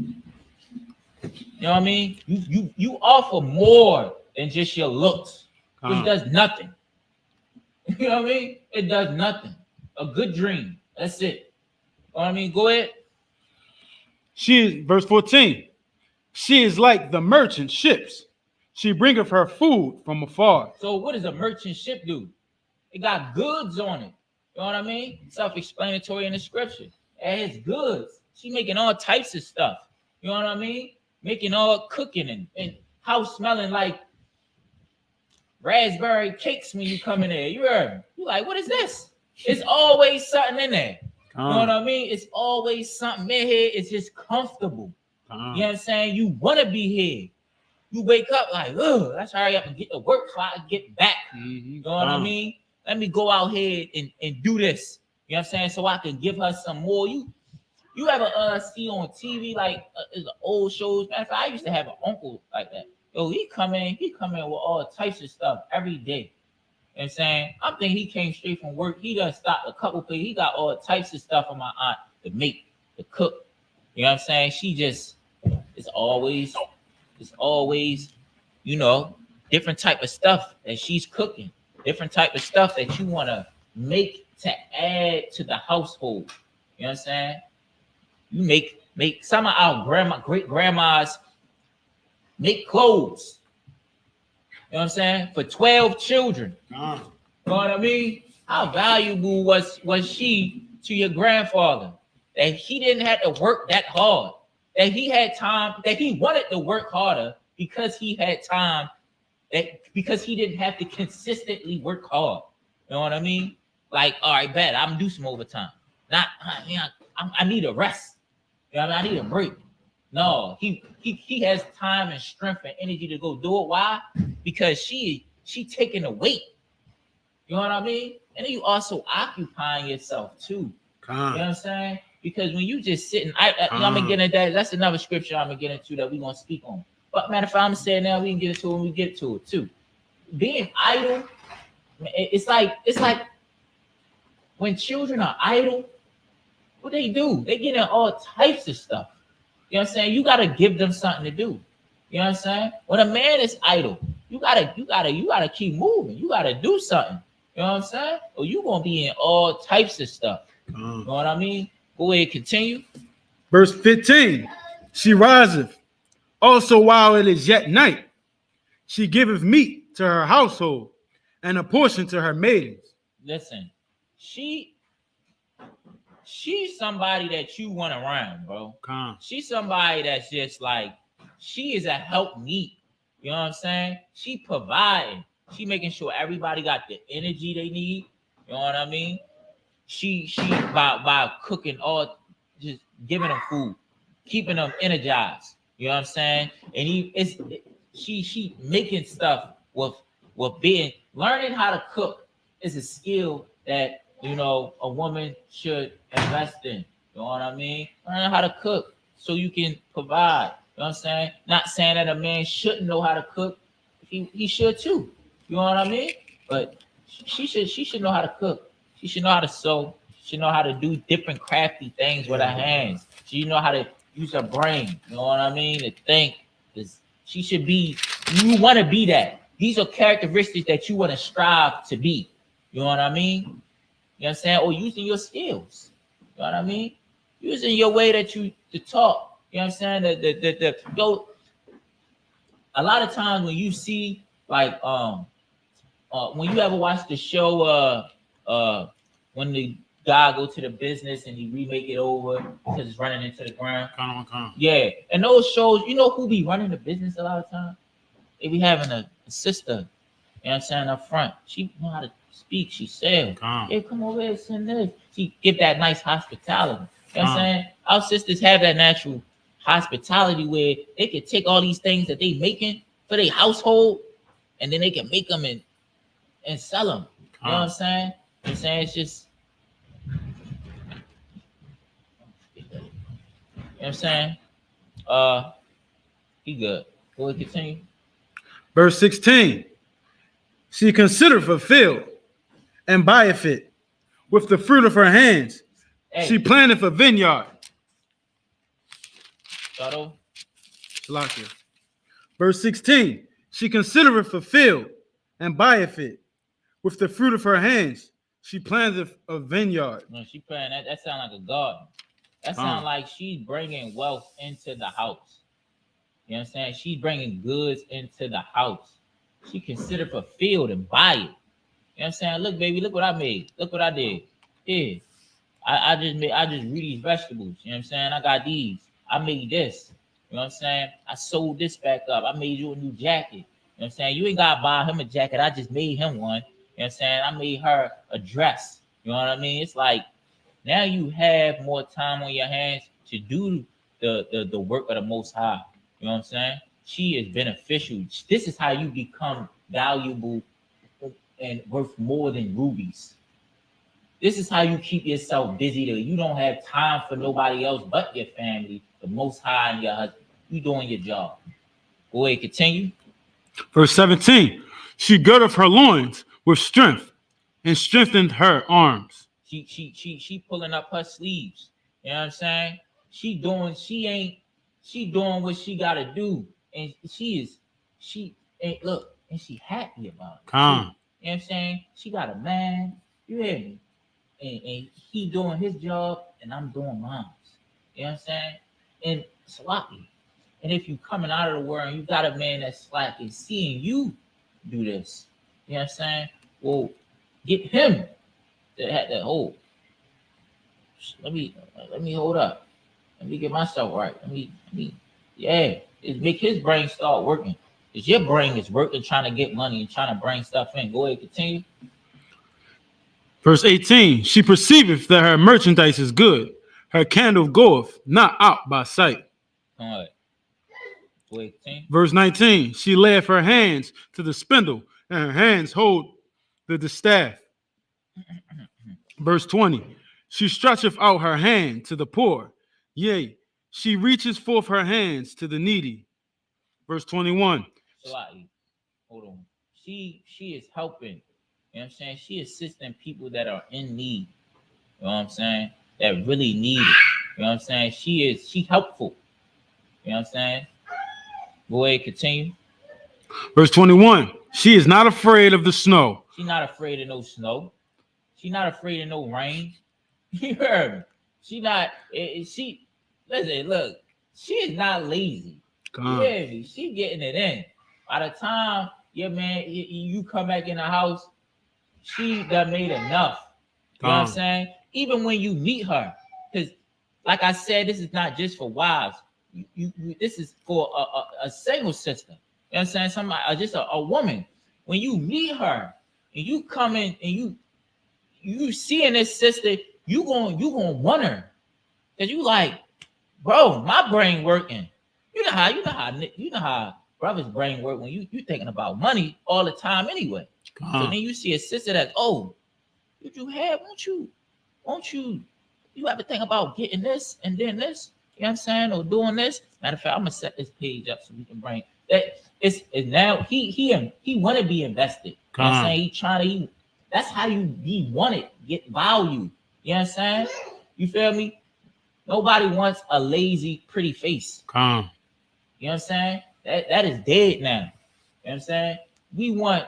[SPEAKER 1] You know what I mean? You offer more than just your looks, which does nothing. You know what I mean? It does nothing. A good dream. That's it. You know what I mean? Go ahead.
[SPEAKER 2] Verse 14. She is like the merchant ships. She bringeth her food from afar.
[SPEAKER 1] So what does a merchant ship do? It got goods on it. You know what I mean? Self-explanatory in the scripture. It has goods. She making all types of stuff. You know what I mean? Making all cooking and house smelling like raspberry cakes when you come in there. You heard me? You like, what is this? It's always something in there. You know what I mean? It's always something in here. It's just comfortable. You know what I'm saying? You want to be here. You wake up like, oh, let's hurry up and get to work so I can get back. You know what I mean? Let me go out here and do this. You know what I'm saying? So I can give her some more. You ever see on TV like the old shows? Matter of fact, I used to have an uncle like that. Yo, he come in with all types of stuff every day. You know what I'm saying? I'm thinking he came straight from work. He done stopped a couple places. He got all types of stuff for my aunt to make, to cook. You know what I'm saying? She just, it's always, you know, different type of stuff that she's cooking. Different type of stuff that you want to make to add to the household. You know what I'm saying? You make some of our great grandmas make clothes. You know what I'm saying? For 12 children. You know what I mean? How valuable was she to your grandfather? That he didn't have to work that hard. That he had time, that he wanted to work harder because he had time, because he didn't have to consistently work hard. You know what I mean? Like, all right, bet I'm do some overtime. Not, I need a rest. You know what I mean? I need a break. No, he has time and strength and energy to go do it. Why? Because she taking the weight. You know what I mean? And then you also occupying yourself too. You know what I'm saying? Because when you just sitting, I'm gonna get into that. That's another scripture I'm gonna get into that we're gonna speak on. But matter of fact, I'm gonna say it now. We can get into it when we get to it too. Being idle, it's like when children are idle, what they do? They get in all types of stuff. You know what I'm saying? You gotta give them something to do. You know what I'm saying? When a man is idle, you gotta keep moving. You gotta do something. You know what I'm saying? Or you gonna be in all types of stuff. You know what I mean? Go ahead, continue.
[SPEAKER 2] Verse 15. She riseth also while it is yet night. She giveth meat to her household and a portion to her maidens.
[SPEAKER 1] Listen, she's somebody that you want around, bro. She's somebody that's just like, she is a help meet. You know what I'm saying? She providing. She making sure everybody got the energy they need. You know what I mean? She by cooking, all just giving them food, keeping them energized. You know what I'm saying? And she making stuff with being learning how to cook is a skill that a woman should invest in. You know what I mean? Learn how to cook so you can provide. You know what I'm saying? Not saying that a man shouldn't know how to cook. He should too. You know what I mean? But she should know how to cook. She should know how to sew. She should know how to do different crafty things with her hands. She should know how to use her brain. You know what I mean? To think. She should be. You want to be that. These are characteristics that you want to strive to be. You know what I mean? You know what I'm saying? Or using your skills. You know what I mean? Using your way that you to talk. You know what I'm saying? A lot of times when you see like when you ever watch the show when the guy go to the business and he remake it over because it's running into the ground. Yeah, and those shows, you know who be running the business a lot of times? They be having a sister, you know what I'm saying, up front. She know how to speak, she said, yeah, come over here, send this. She give that nice hospitality. You know what I'm saying? Our sisters have that natural hospitality where they can take all these things that they making for their household and then they can make them and sell them. You know what I'm saying? You know what I'm saying? It's just, you know what I'm saying? He good. Go ahead, continue.
[SPEAKER 2] Verse 16. She considereth a field and buyeth it. With the fruit of her hands, she planteth a vineyard. Verse 16. She considereth a field and buyeth it. With the fruit of her hands, she planteth a vineyard.
[SPEAKER 1] No, she planting that sounds like a garden. That sounds like she's bringing wealth into the house. You know what I'm saying? She's bringing goods into the house. She considered a field and buy it. You know what I'm saying? Look, baby, look what I made. Look what I did. Yeah. I just read these vegetables. You know what I'm saying? I got these. I made this. You know what I'm saying? I sold this back up. I made you a new jacket. You know what I'm saying? You ain't gotta buy him a jacket. I just made him one. You know what I'm saying? I made her a dress. You know what I mean? It's like now you have more time on your hands to do the work of the Most High. You know what I'm saying? She is beneficial. This is how you become valuable and worth more than rubies. This is how you keep yourself busy. You don't have time for nobody else but your family, the Most High, and your husband. You doing your job. Go ahead, continue.
[SPEAKER 2] Verse 17. She girdeth her loins with strength and strengthened her arms.
[SPEAKER 1] She pulling up her sleeves. You know what I'm saying? She doing what she gotta do. And she happy about it. You know what I'm saying? She got a man, you hear me? And he doing his job and I'm doing mine. You know what I'm saying? And Salaki, And if you coming out of the world and you got a man that's slacking, seeing you do this, you know what I'm saying? Well, get him to have that hold. Let me hold up. Let me get myself right. Yeah. It make his brain start working. Because your brain is working trying to get money and trying to bring stuff in. Go ahead, continue.
[SPEAKER 2] Verse 18, she perceiveth that her merchandise is good. Her candle goeth not out by sight.
[SPEAKER 1] All right. Go ahead, continue.
[SPEAKER 2] Verse 19, she layeth her hands to the spindle, and her hands hold the distaff. Verse 20, she stretcheth out her hand to the poor. Yea, she reaches forth her hands to the needy. Verse 21.
[SPEAKER 1] Salaki, hold on. She is helping. You know what I'm saying? She assisting people that are in need. You know what I'm saying? That really need it. You know what I'm saying? She helpful. You know what I'm saying? Go ahead, continue.
[SPEAKER 2] Verse 21. She is not afraid of the snow.
[SPEAKER 1] She's not afraid of no snow. She's not afraid of no rain. You heard me? She not. She listen. Look, she is not lazy. You hear me? She getting it in. By the time your man you come back in the house, she done made enough. You know what I'm saying? Even when you meet her, because like I said, this is not just for wives. You this is for a single sister. You know what I'm saying? Somebody, just a woman. When you meet her and you come in and you seeing this sister, you gonna want her. Cause you like, bro, my brain working. You know how brothers' brain work when you thinking about money all the time anyway. So then you see a sister that, oh, you have, won't you have to think about getting this and then this, you know what I'm saying, or doing this. Matter of fact, I'm gonna set this page up so we can bring that. It's now he want to be invested. You know what I'm saying? That's how you want it, get value. You know what I'm saying? You feel me? Nobody wants a lazy, pretty face. You know what I'm saying? That is dead now. You know what I'm saying? We want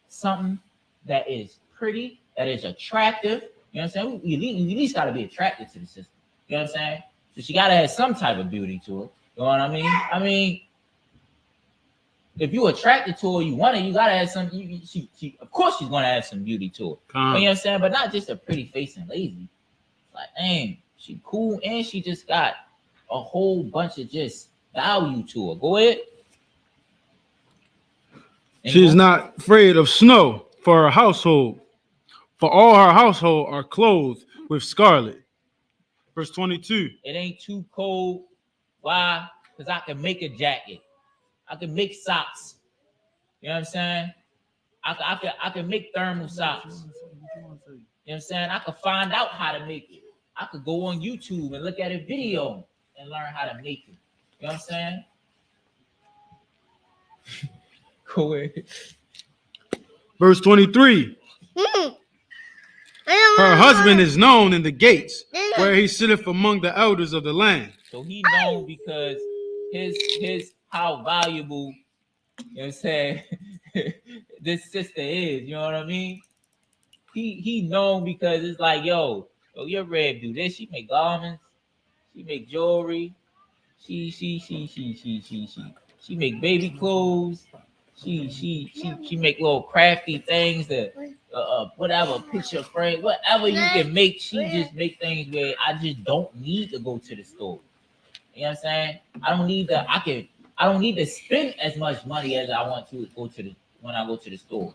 [SPEAKER 1] something that is pretty, that is attractive. You know what I'm saying? We at least got to be attracted to the system. You know what I'm saying? So she got to have some type of beauty to it. You know what I mean? I mean, if you attracted to her, you want it, you got to have some. She of course, she's going to have some beauty to it. You know what I'm saying? But not just a pretty face and lazy. Like, dang, she cool and she just got a whole bunch of just value to her. Go ahead.
[SPEAKER 2] She is not afraid of snow for her household, for all her household are clothed with scarlet. Verse 22.
[SPEAKER 1] It ain't too cold. Why? Because I can make a jacket. I can make socks. You know what I'm saying? I can make thermal socks. You know what I'm saying? I could find out how to make it. I could go on YouTube and look at a video and learn how to make it. You know what I'm saying? Go ahead.
[SPEAKER 2] Verse 23. Her husband is known in the gates, where he sitteth among the elders of the land.
[SPEAKER 1] So he known because his how valuable, you know what I'm saying, this sister is. You know what I mean? He known because it's like, yo, your Red do this. She make garments. She make jewelry. She make baby clothes. She make little crafty things that whatever picture frame, whatever you can make. She just make things where I just don't need to go to the store. You know what I'm saying? I don't need to spend as much money as I want to go to when I go to the store.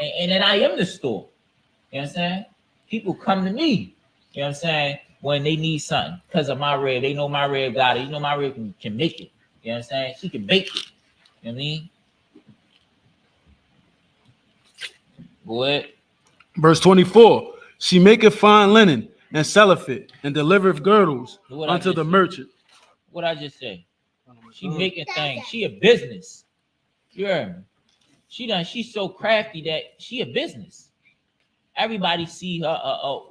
[SPEAKER 1] And then I am the store. You know what I'm saying? People come to me. You know what I'm saying? When they need something because of my Red. They know my Red got it. You know my Red can make it. You know what I'm saying? She can bake it. You know what I mean? Go ahead.
[SPEAKER 2] Verse 24. She maketh fine linen and selleth it and delivereth girdles unto the merchant.
[SPEAKER 1] What I just say? She making things. She a business. You heard me? She's so crafty that she a business. Everybody see her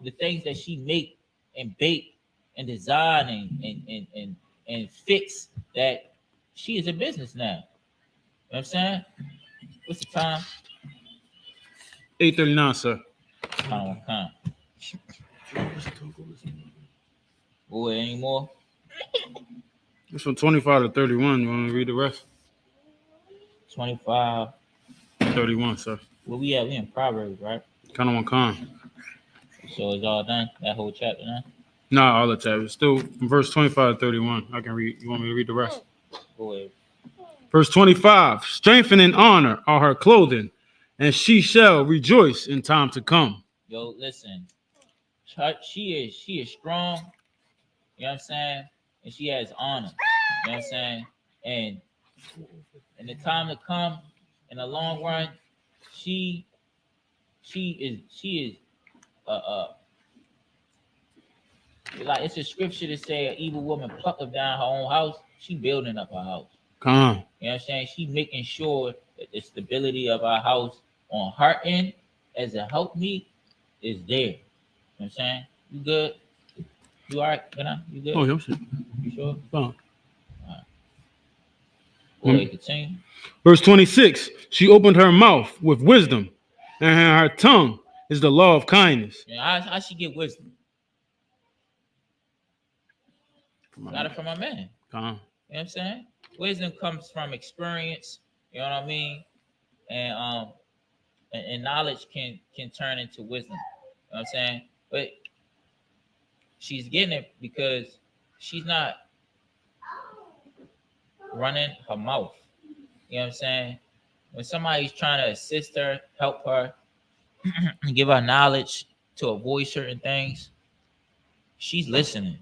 [SPEAKER 1] the things that she make and bake and design and fix, that she is a business now. You know what I'm saying? What's the time?
[SPEAKER 2] 8:39, sir.
[SPEAKER 1] Time. Boy, any more?
[SPEAKER 2] It's from 25 to 31. You want me to read the rest?
[SPEAKER 1] 25.
[SPEAKER 2] 31, sir.
[SPEAKER 1] Where we at? We in Proverbs, right?
[SPEAKER 2] Kind of one con.
[SPEAKER 1] So it's all done. That whole chapter done.
[SPEAKER 2] Not all the time. It's still from verse 25 to 31. I can read. You want me to read the rest?
[SPEAKER 1] Go ahead.
[SPEAKER 2] Verse 25. Strength and honor are her clothing, and she shall rejoice in time to come.
[SPEAKER 1] Yo, listen. She is strong. You know what I'm saying? And she has honor. You know what I'm saying? And in the time to come, in the long run, she is like it's a scripture to say an evil woman plucketh down her own house. She building up her house.
[SPEAKER 2] Come on.
[SPEAKER 1] You know what I'm saying? She making sure that the stability of our house on her end as a help me is there. You know what I'm saying? You good? You all right? You good?
[SPEAKER 2] Oh, yeah, shit.
[SPEAKER 1] You sure?
[SPEAKER 2] Fine.
[SPEAKER 1] Boy, continue.
[SPEAKER 2] Verse 26. She opened her mouth with wisdom, and her tongue is the law of kindness.
[SPEAKER 1] Yeah, I should get wisdom. Got it from my man.
[SPEAKER 2] Come on.
[SPEAKER 1] You know what I'm saying? Wisdom comes from experience. You know what I mean? And knowledge can turn into wisdom. You know what I'm saying? But she's getting it because she's not running her mouth. You know what I'm saying? When somebody's trying to assist her, help her, and give her knowledge to avoid certain things, she's listening.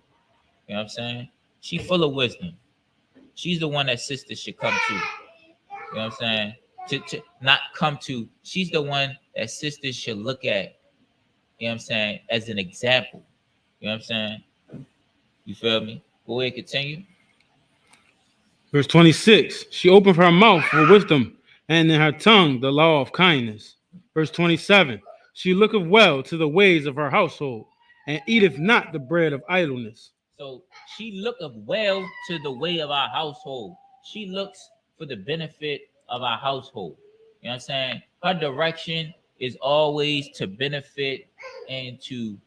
[SPEAKER 1] You know what I'm saying? She's full of wisdom. She's the one that sisters should come to. You know what I'm saying? To not come to. She's the one that sisters should look at. You know what I'm saying? As an example. You know what I'm saying? You feel me? Go ahead, continue.
[SPEAKER 2] Verse 26. She opened her mouth with wisdom, and in her tongue the law of kindness. Verse 27. She looketh well to the ways of her household, and eateth not the bread of idleness.
[SPEAKER 1] So she looketh well to the way of our household. She looks for the benefit of our household. You know what I'm saying? Her direction is always to benefit and to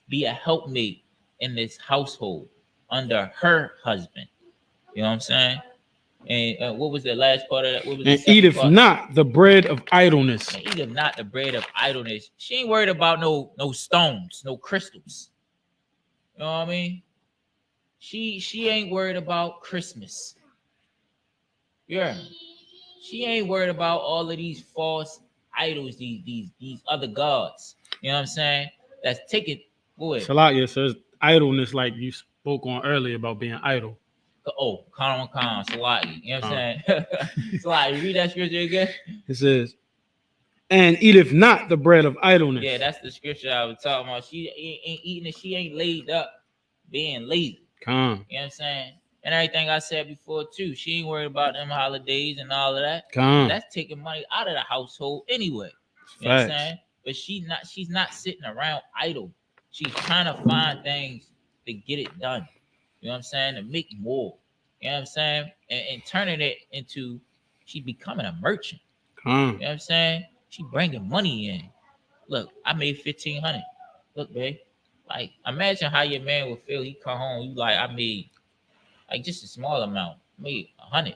[SPEAKER 1] be a helpmate in this household under her husband. You know what I'm saying? And what was the last part of that? What was
[SPEAKER 2] And
[SPEAKER 1] the
[SPEAKER 2] eateth
[SPEAKER 1] part?
[SPEAKER 2] not the bread of idleness.
[SPEAKER 1] And eateth not the bread of idleness. She ain't worried about no stones, no crystals. You know what I mean? She ain't worried about Christmas. Yeah. She ain't worried about all of these false idols, these other gods. You know what I'm saying? That's taking boy.
[SPEAKER 2] Salakia says idleness, like you spoke on earlier about being idle.
[SPEAKER 1] Oh, Khan, Salati. You know what I'm saying? Salati, read that scripture again.
[SPEAKER 2] It says, and eateth not the bread of idleness.
[SPEAKER 1] Yeah, that's the scripture I was talking about. She ain't eating it. She ain't laid up being lazy.
[SPEAKER 2] Come.
[SPEAKER 1] You know what I'm saying? And everything I said before too. She ain't worried about them holidays and all of that.
[SPEAKER 2] Come.
[SPEAKER 1] That's taking money out of the household anyway. You know what I'm saying? But she's not sitting around idle. She's trying to find things to get it done. You know what I'm saying? To make more. You know what I'm saying? And turning it into she becoming a merchant.
[SPEAKER 2] Come.
[SPEAKER 1] You know what I'm saying? She bringing money in. Look, I made $1,500. Look, babe. Like, imagine how your man would feel. He come home, you like, I made like just a small amount. I made 100.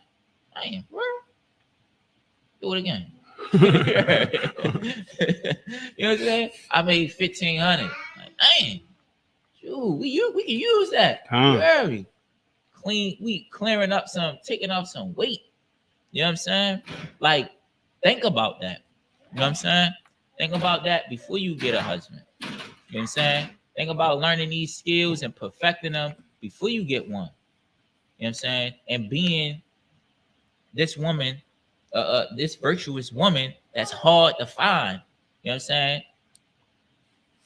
[SPEAKER 1] Damn, bro. Do it again. You know what I'm saying? I made 1,500. Like, dang. Dude, we can use that. Very clean. We clearing up taking off some weight. You know what I'm saying? Like, think about that. You know what I'm saying? Think about that before you get a husband. You know what I'm saying? Think about learning these skills and perfecting them before you get one. You know what I'm saying? And being this woman, this virtuous woman that's hard to find. You know what I'm saying?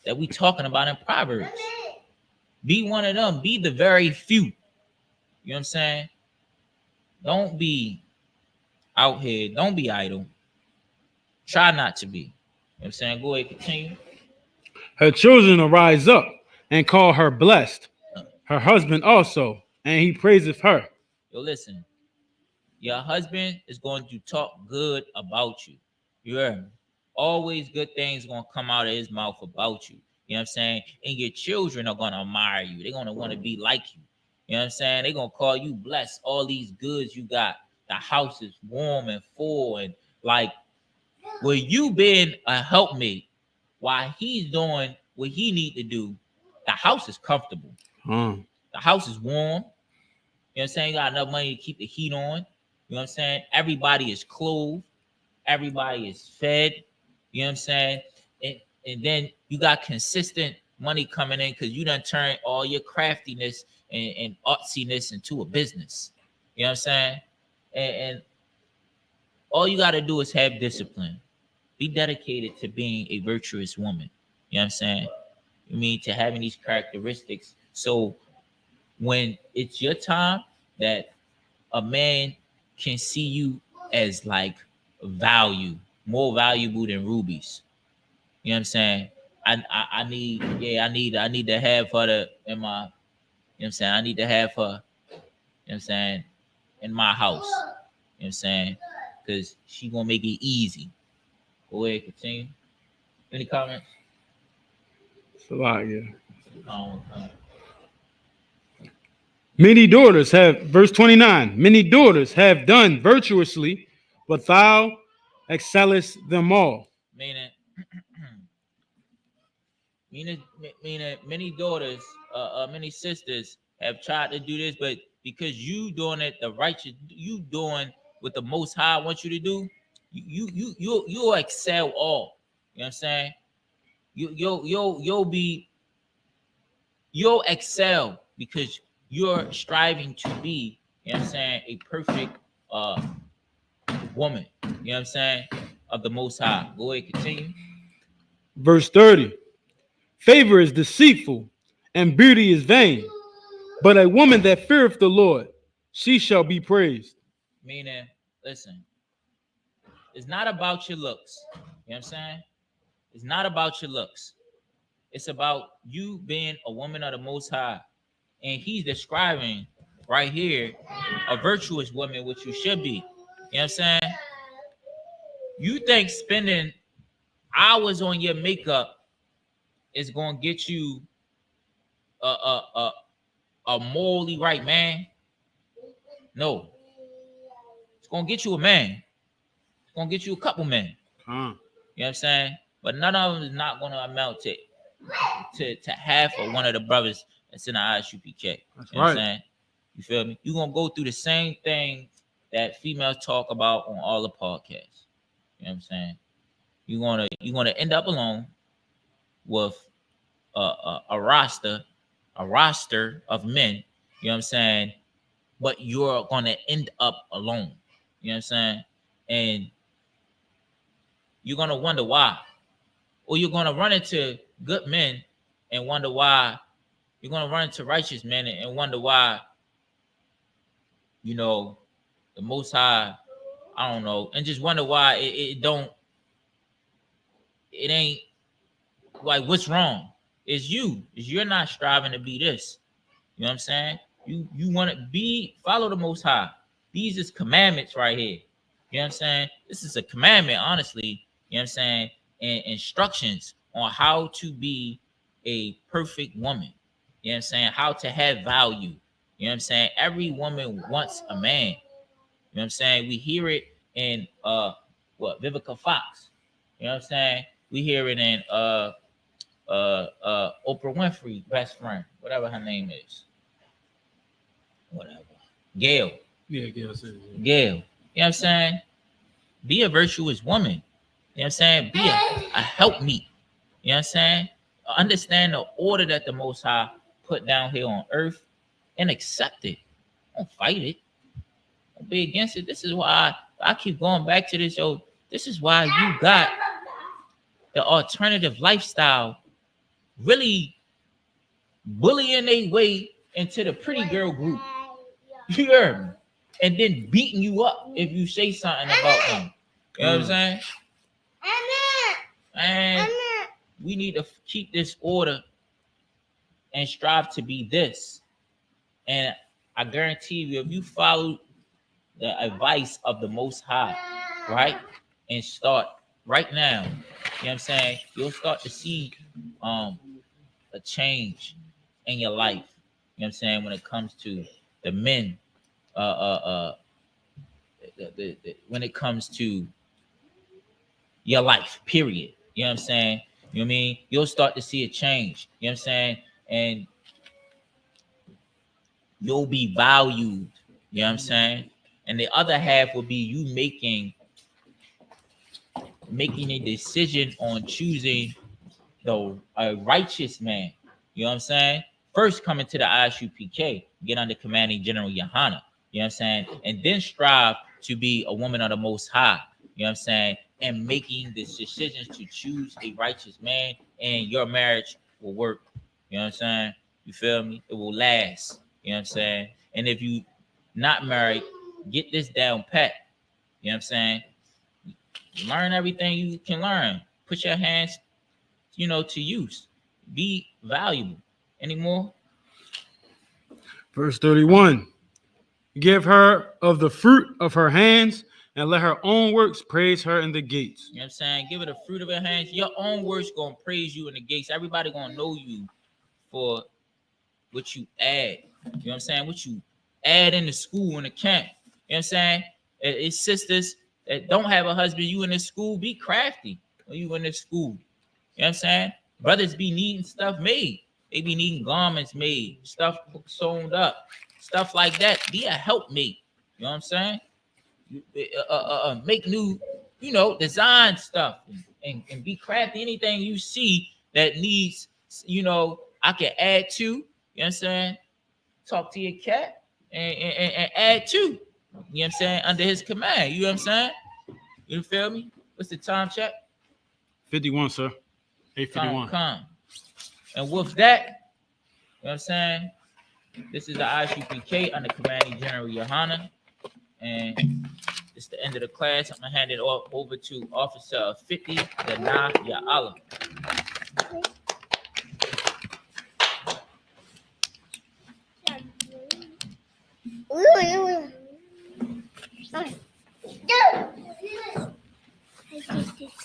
[SPEAKER 1] That we talking about in Proverbs. Be one of them. Be the very few. You know what I'm saying? Don't be out here. Don't be idle. Try not to be. You know what I'm saying? Go ahead, continue.
[SPEAKER 2] Her children arise up and call her blessed. Her husband also, and he praiseth her.
[SPEAKER 1] Yo, listen. Your husband is going to talk good about you. You heard me? Always good things going to come out of his mouth about you. You know what I'm saying? And your children are going to admire you. They're going to want to be like you. You know what I'm saying? They gonna call you blessed. All these goods you got. The house is warm and full, and like where you been a helpmate while he's doing what he need to do. The house is comfortable. The house is warm. You know what I'm saying? You got enough money to keep the heat on. You know what I'm saying? Everybody is clothed. Everybody is fed. You know what I'm saying? And then you got consistent money coming in because you done turned all your craftiness and artsiness into a business. You know what I'm saying? And all you got to do is have discipline. Be dedicated to being a virtuous woman. You know what I'm saying? You mean to having these characteristics. So when it's your time that a man can see you as like value, more valuable than rubies. You know what I'm saying? I need to have her in my, you know what I'm saying? I need to have her, you know what I'm saying, in my house. You know what I'm saying? Because she gonna make it easy. Go ahead, continue. Any comments?
[SPEAKER 2] It's a lot, yeah.
[SPEAKER 1] Um,
[SPEAKER 2] Many daughters have, verse 29, many daughters have done virtuously, but thou excellest them all.
[SPEAKER 1] meaning, meaning many daughters, many sisters have tried to do this, but because you doing it the righteous, you doing what the Most High wants you to do, you'll excel all. You know what I'm saying? You'll excel because you're striving to be, you know what I'm saying, a perfect woman. You know what I'm saying? Of the Most High. Go ahead, continue.
[SPEAKER 2] Verse 30, favor is deceitful and beauty is vain, but a woman that feareth the Lord, she shall be praised.
[SPEAKER 1] Meaning, listen, it's not about your looks. You know what I'm saying? It's not about your looks. It's about you being a woman of the Most High. And he's describing right here a virtuous woman, which you should be. You know what I'm saying? You think spending hours on your makeup is going to get you a morally right man? No. It's going to get you a man. It's going to get you a couple men. You know what I'm saying? But none of them is not going to amount to half of one of the brothers that's in the ISUPK.
[SPEAKER 2] That's
[SPEAKER 1] you know what I'm saying? You feel me? You're going to go through the same thing that females talk about on all the podcasts. You know what I'm saying? You're gonna end up alone with a roster of men. You know what I'm saying? But you're gonna end up alone. You know what I'm saying? And you're gonna wonder why, or you're gonna run into good men and wonder why. You're gonna run into righteous men and wonder why. You know, the Most High, I don't know, and just wonder why it ain't like what's wrong. It's you're not striving to be this. You know what I'm saying? You want to be follow the Most High. These is commandments right here. You know what I'm saying? This is a commandment, honestly. You know what I'm saying? And instructions on how to be a perfect woman. You know what I'm saying? How to have value. You know what I'm saying? Every woman wants a man. You know what I'm saying? We hear it in Vivica Fox. You know what I'm saying? We hear it in Oprah Winfrey best friend, whatever her name is. Whatever. Gail.
[SPEAKER 2] Yeah, Gail says it.
[SPEAKER 1] Gail. You know what I'm saying? Be a virtuous woman. You know what I'm saying? Be a helpmeet. You know what I'm saying? Understand the order that the Most High put down here on earth and accept it. Don't fight it. Don't be against it. This is why I keep going back to this. Yo, this is why you got the alternative lifestyle really bullying their way into the pretty girl group. You heard me? And then beating you up if you say something about them. You know what I'm saying? And we need to keep this order and strive to be this. And I guarantee you, if you follow the advice of the Most High, right, and start right now, you know what I'm saying, you'll start to see a change in your life. You know what I'm saying? When it comes to the men, when it comes to your life, period. You know what I'm saying? You know what I mean? You'll start to see a change. You know what I'm saying? And you'll be valued. You know what I'm saying? And the other half will be you making a decision on choosing a righteous man. You know what I'm saying? First coming to the ISUPK, get under commanding General Yohana. You know what I'm saying? And then strive to be a woman of the most high. You know what I'm saying? And making the decisions to choose a righteous man, and your marriage will work. You know what I'm saying? You feel me? It will last. You know what I'm saying? And if you not married, get this down pat. You know what I'm saying? Learn everything you can learn. Put your hands, to use. Be valuable. Anymore?
[SPEAKER 2] Verse 31. Give her of the fruit of her hands, and let her own works praise her in the gates.
[SPEAKER 1] You know what I'm saying? Give her the fruit of her hands. Your own works gonna praise you in the gates. Everybody gonna know you for what you add. You know what I'm saying? What you add in the school, in the camp. You know what I'm saying? It's sisters that don't have a husband. You in the school, be crafty when you in the school. You know what I'm saying? Brothers be needing stuff made. They be needing garments made, stuff sewn up, stuff like that. Be a helpmate. You know what I'm saying? Make new, design stuff, and be crafty. Anything you see that needs, I can add to. You know what I'm saying? Talk to your cat and add to. You know what I'm saying? Under his command. You know what I'm saying? You feel me? What's the time check?
[SPEAKER 2] 51, sir. 8:51.
[SPEAKER 1] Come. And with that, you know what I'm saying? This is the ISUPK under commanding General Yohana. And it's the end of the class. I'm gonna hand it over to Officer 50, Dana Ya'ala.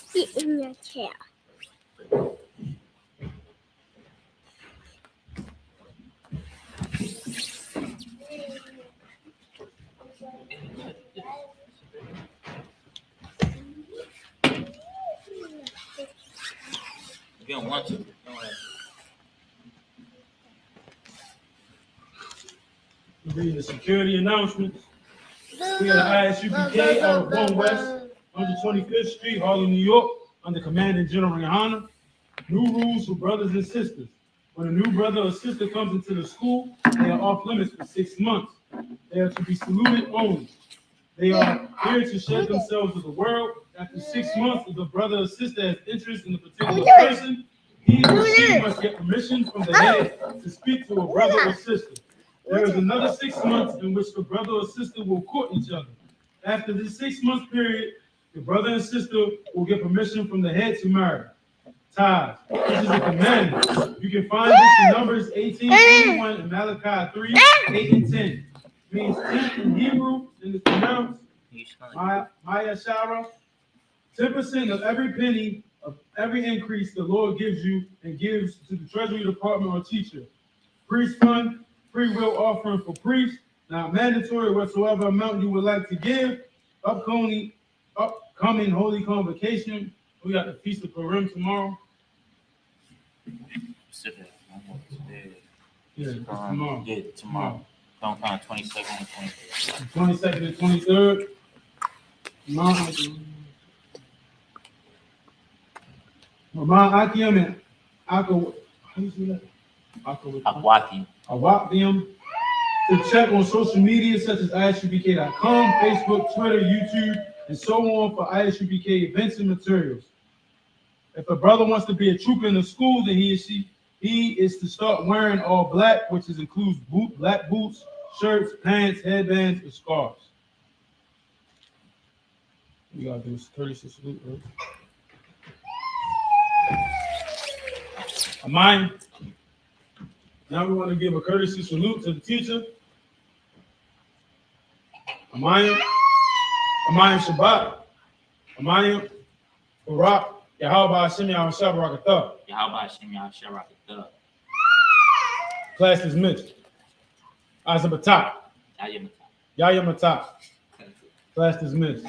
[SPEAKER 3] Sit in your chair.
[SPEAKER 1] You don't want to.
[SPEAKER 2] Reading the security announcements. We are the ISUPK out of 1 West, 125th Street, Harlem, New York, under commanding General Yohana. New rules for brothers and sisters. When a new brother or sister comes into the school, they are off limits for 6 months. They are to be saluted only. They are here to share themselves with the world. After 6 months, if the brother or sister has interest in a particular person, he or she must get permission from the head to speak to a brother or sister. There is another 6 months in which the brother or sister will court each other. After this 6 month period, the brother and sister will get permission from the head to marry. Ties. This is a commandment. You can find this in Numbers 18, 21, and Malachi 3, 8, and 10. It means 10 in Hebrew, and it's pronounced Maya Shara. 10% of every penny of every increase the Lord gives you and gives to the Treasury Department or teacher. Priest fund, free will offering for priests, not mandatory whatsoever amount you would like to give. Upcoming Holy Convocation. We got the Feast of Purim tomorrow. Yeah, tomorrow.
[SPEAKER 1] Yeah, tomorrow. Don't count 22nd and 23rd.
[SPEAKER 2] 22nd and 23rd. Mount Akim and Akawatium. To check on social media such as ISUPK.com, Facebook, Twitter, YouTube, and so on for ISUPK events and materials. If a brother wants to be a trooper in the school, then he is to start wearing all black, which includes black boots, shirts, pants, headbands, and scarves. We gotta do this courtesy salute, right? Amine. Now we want to give a courtesy salute to the teacher. Amine Shabbat. Amine Barak. Yahweh Hashem Yahweh Barakatah.
[SPEAKER 1] Yahweh Hashem Yahweh Barakatah.
[SPEAKER 2] Class dismissed. Azamatap.
[SPEAKER 1] Ayam.
[SPEAKER 2] Yaya Matap. Class dismissed.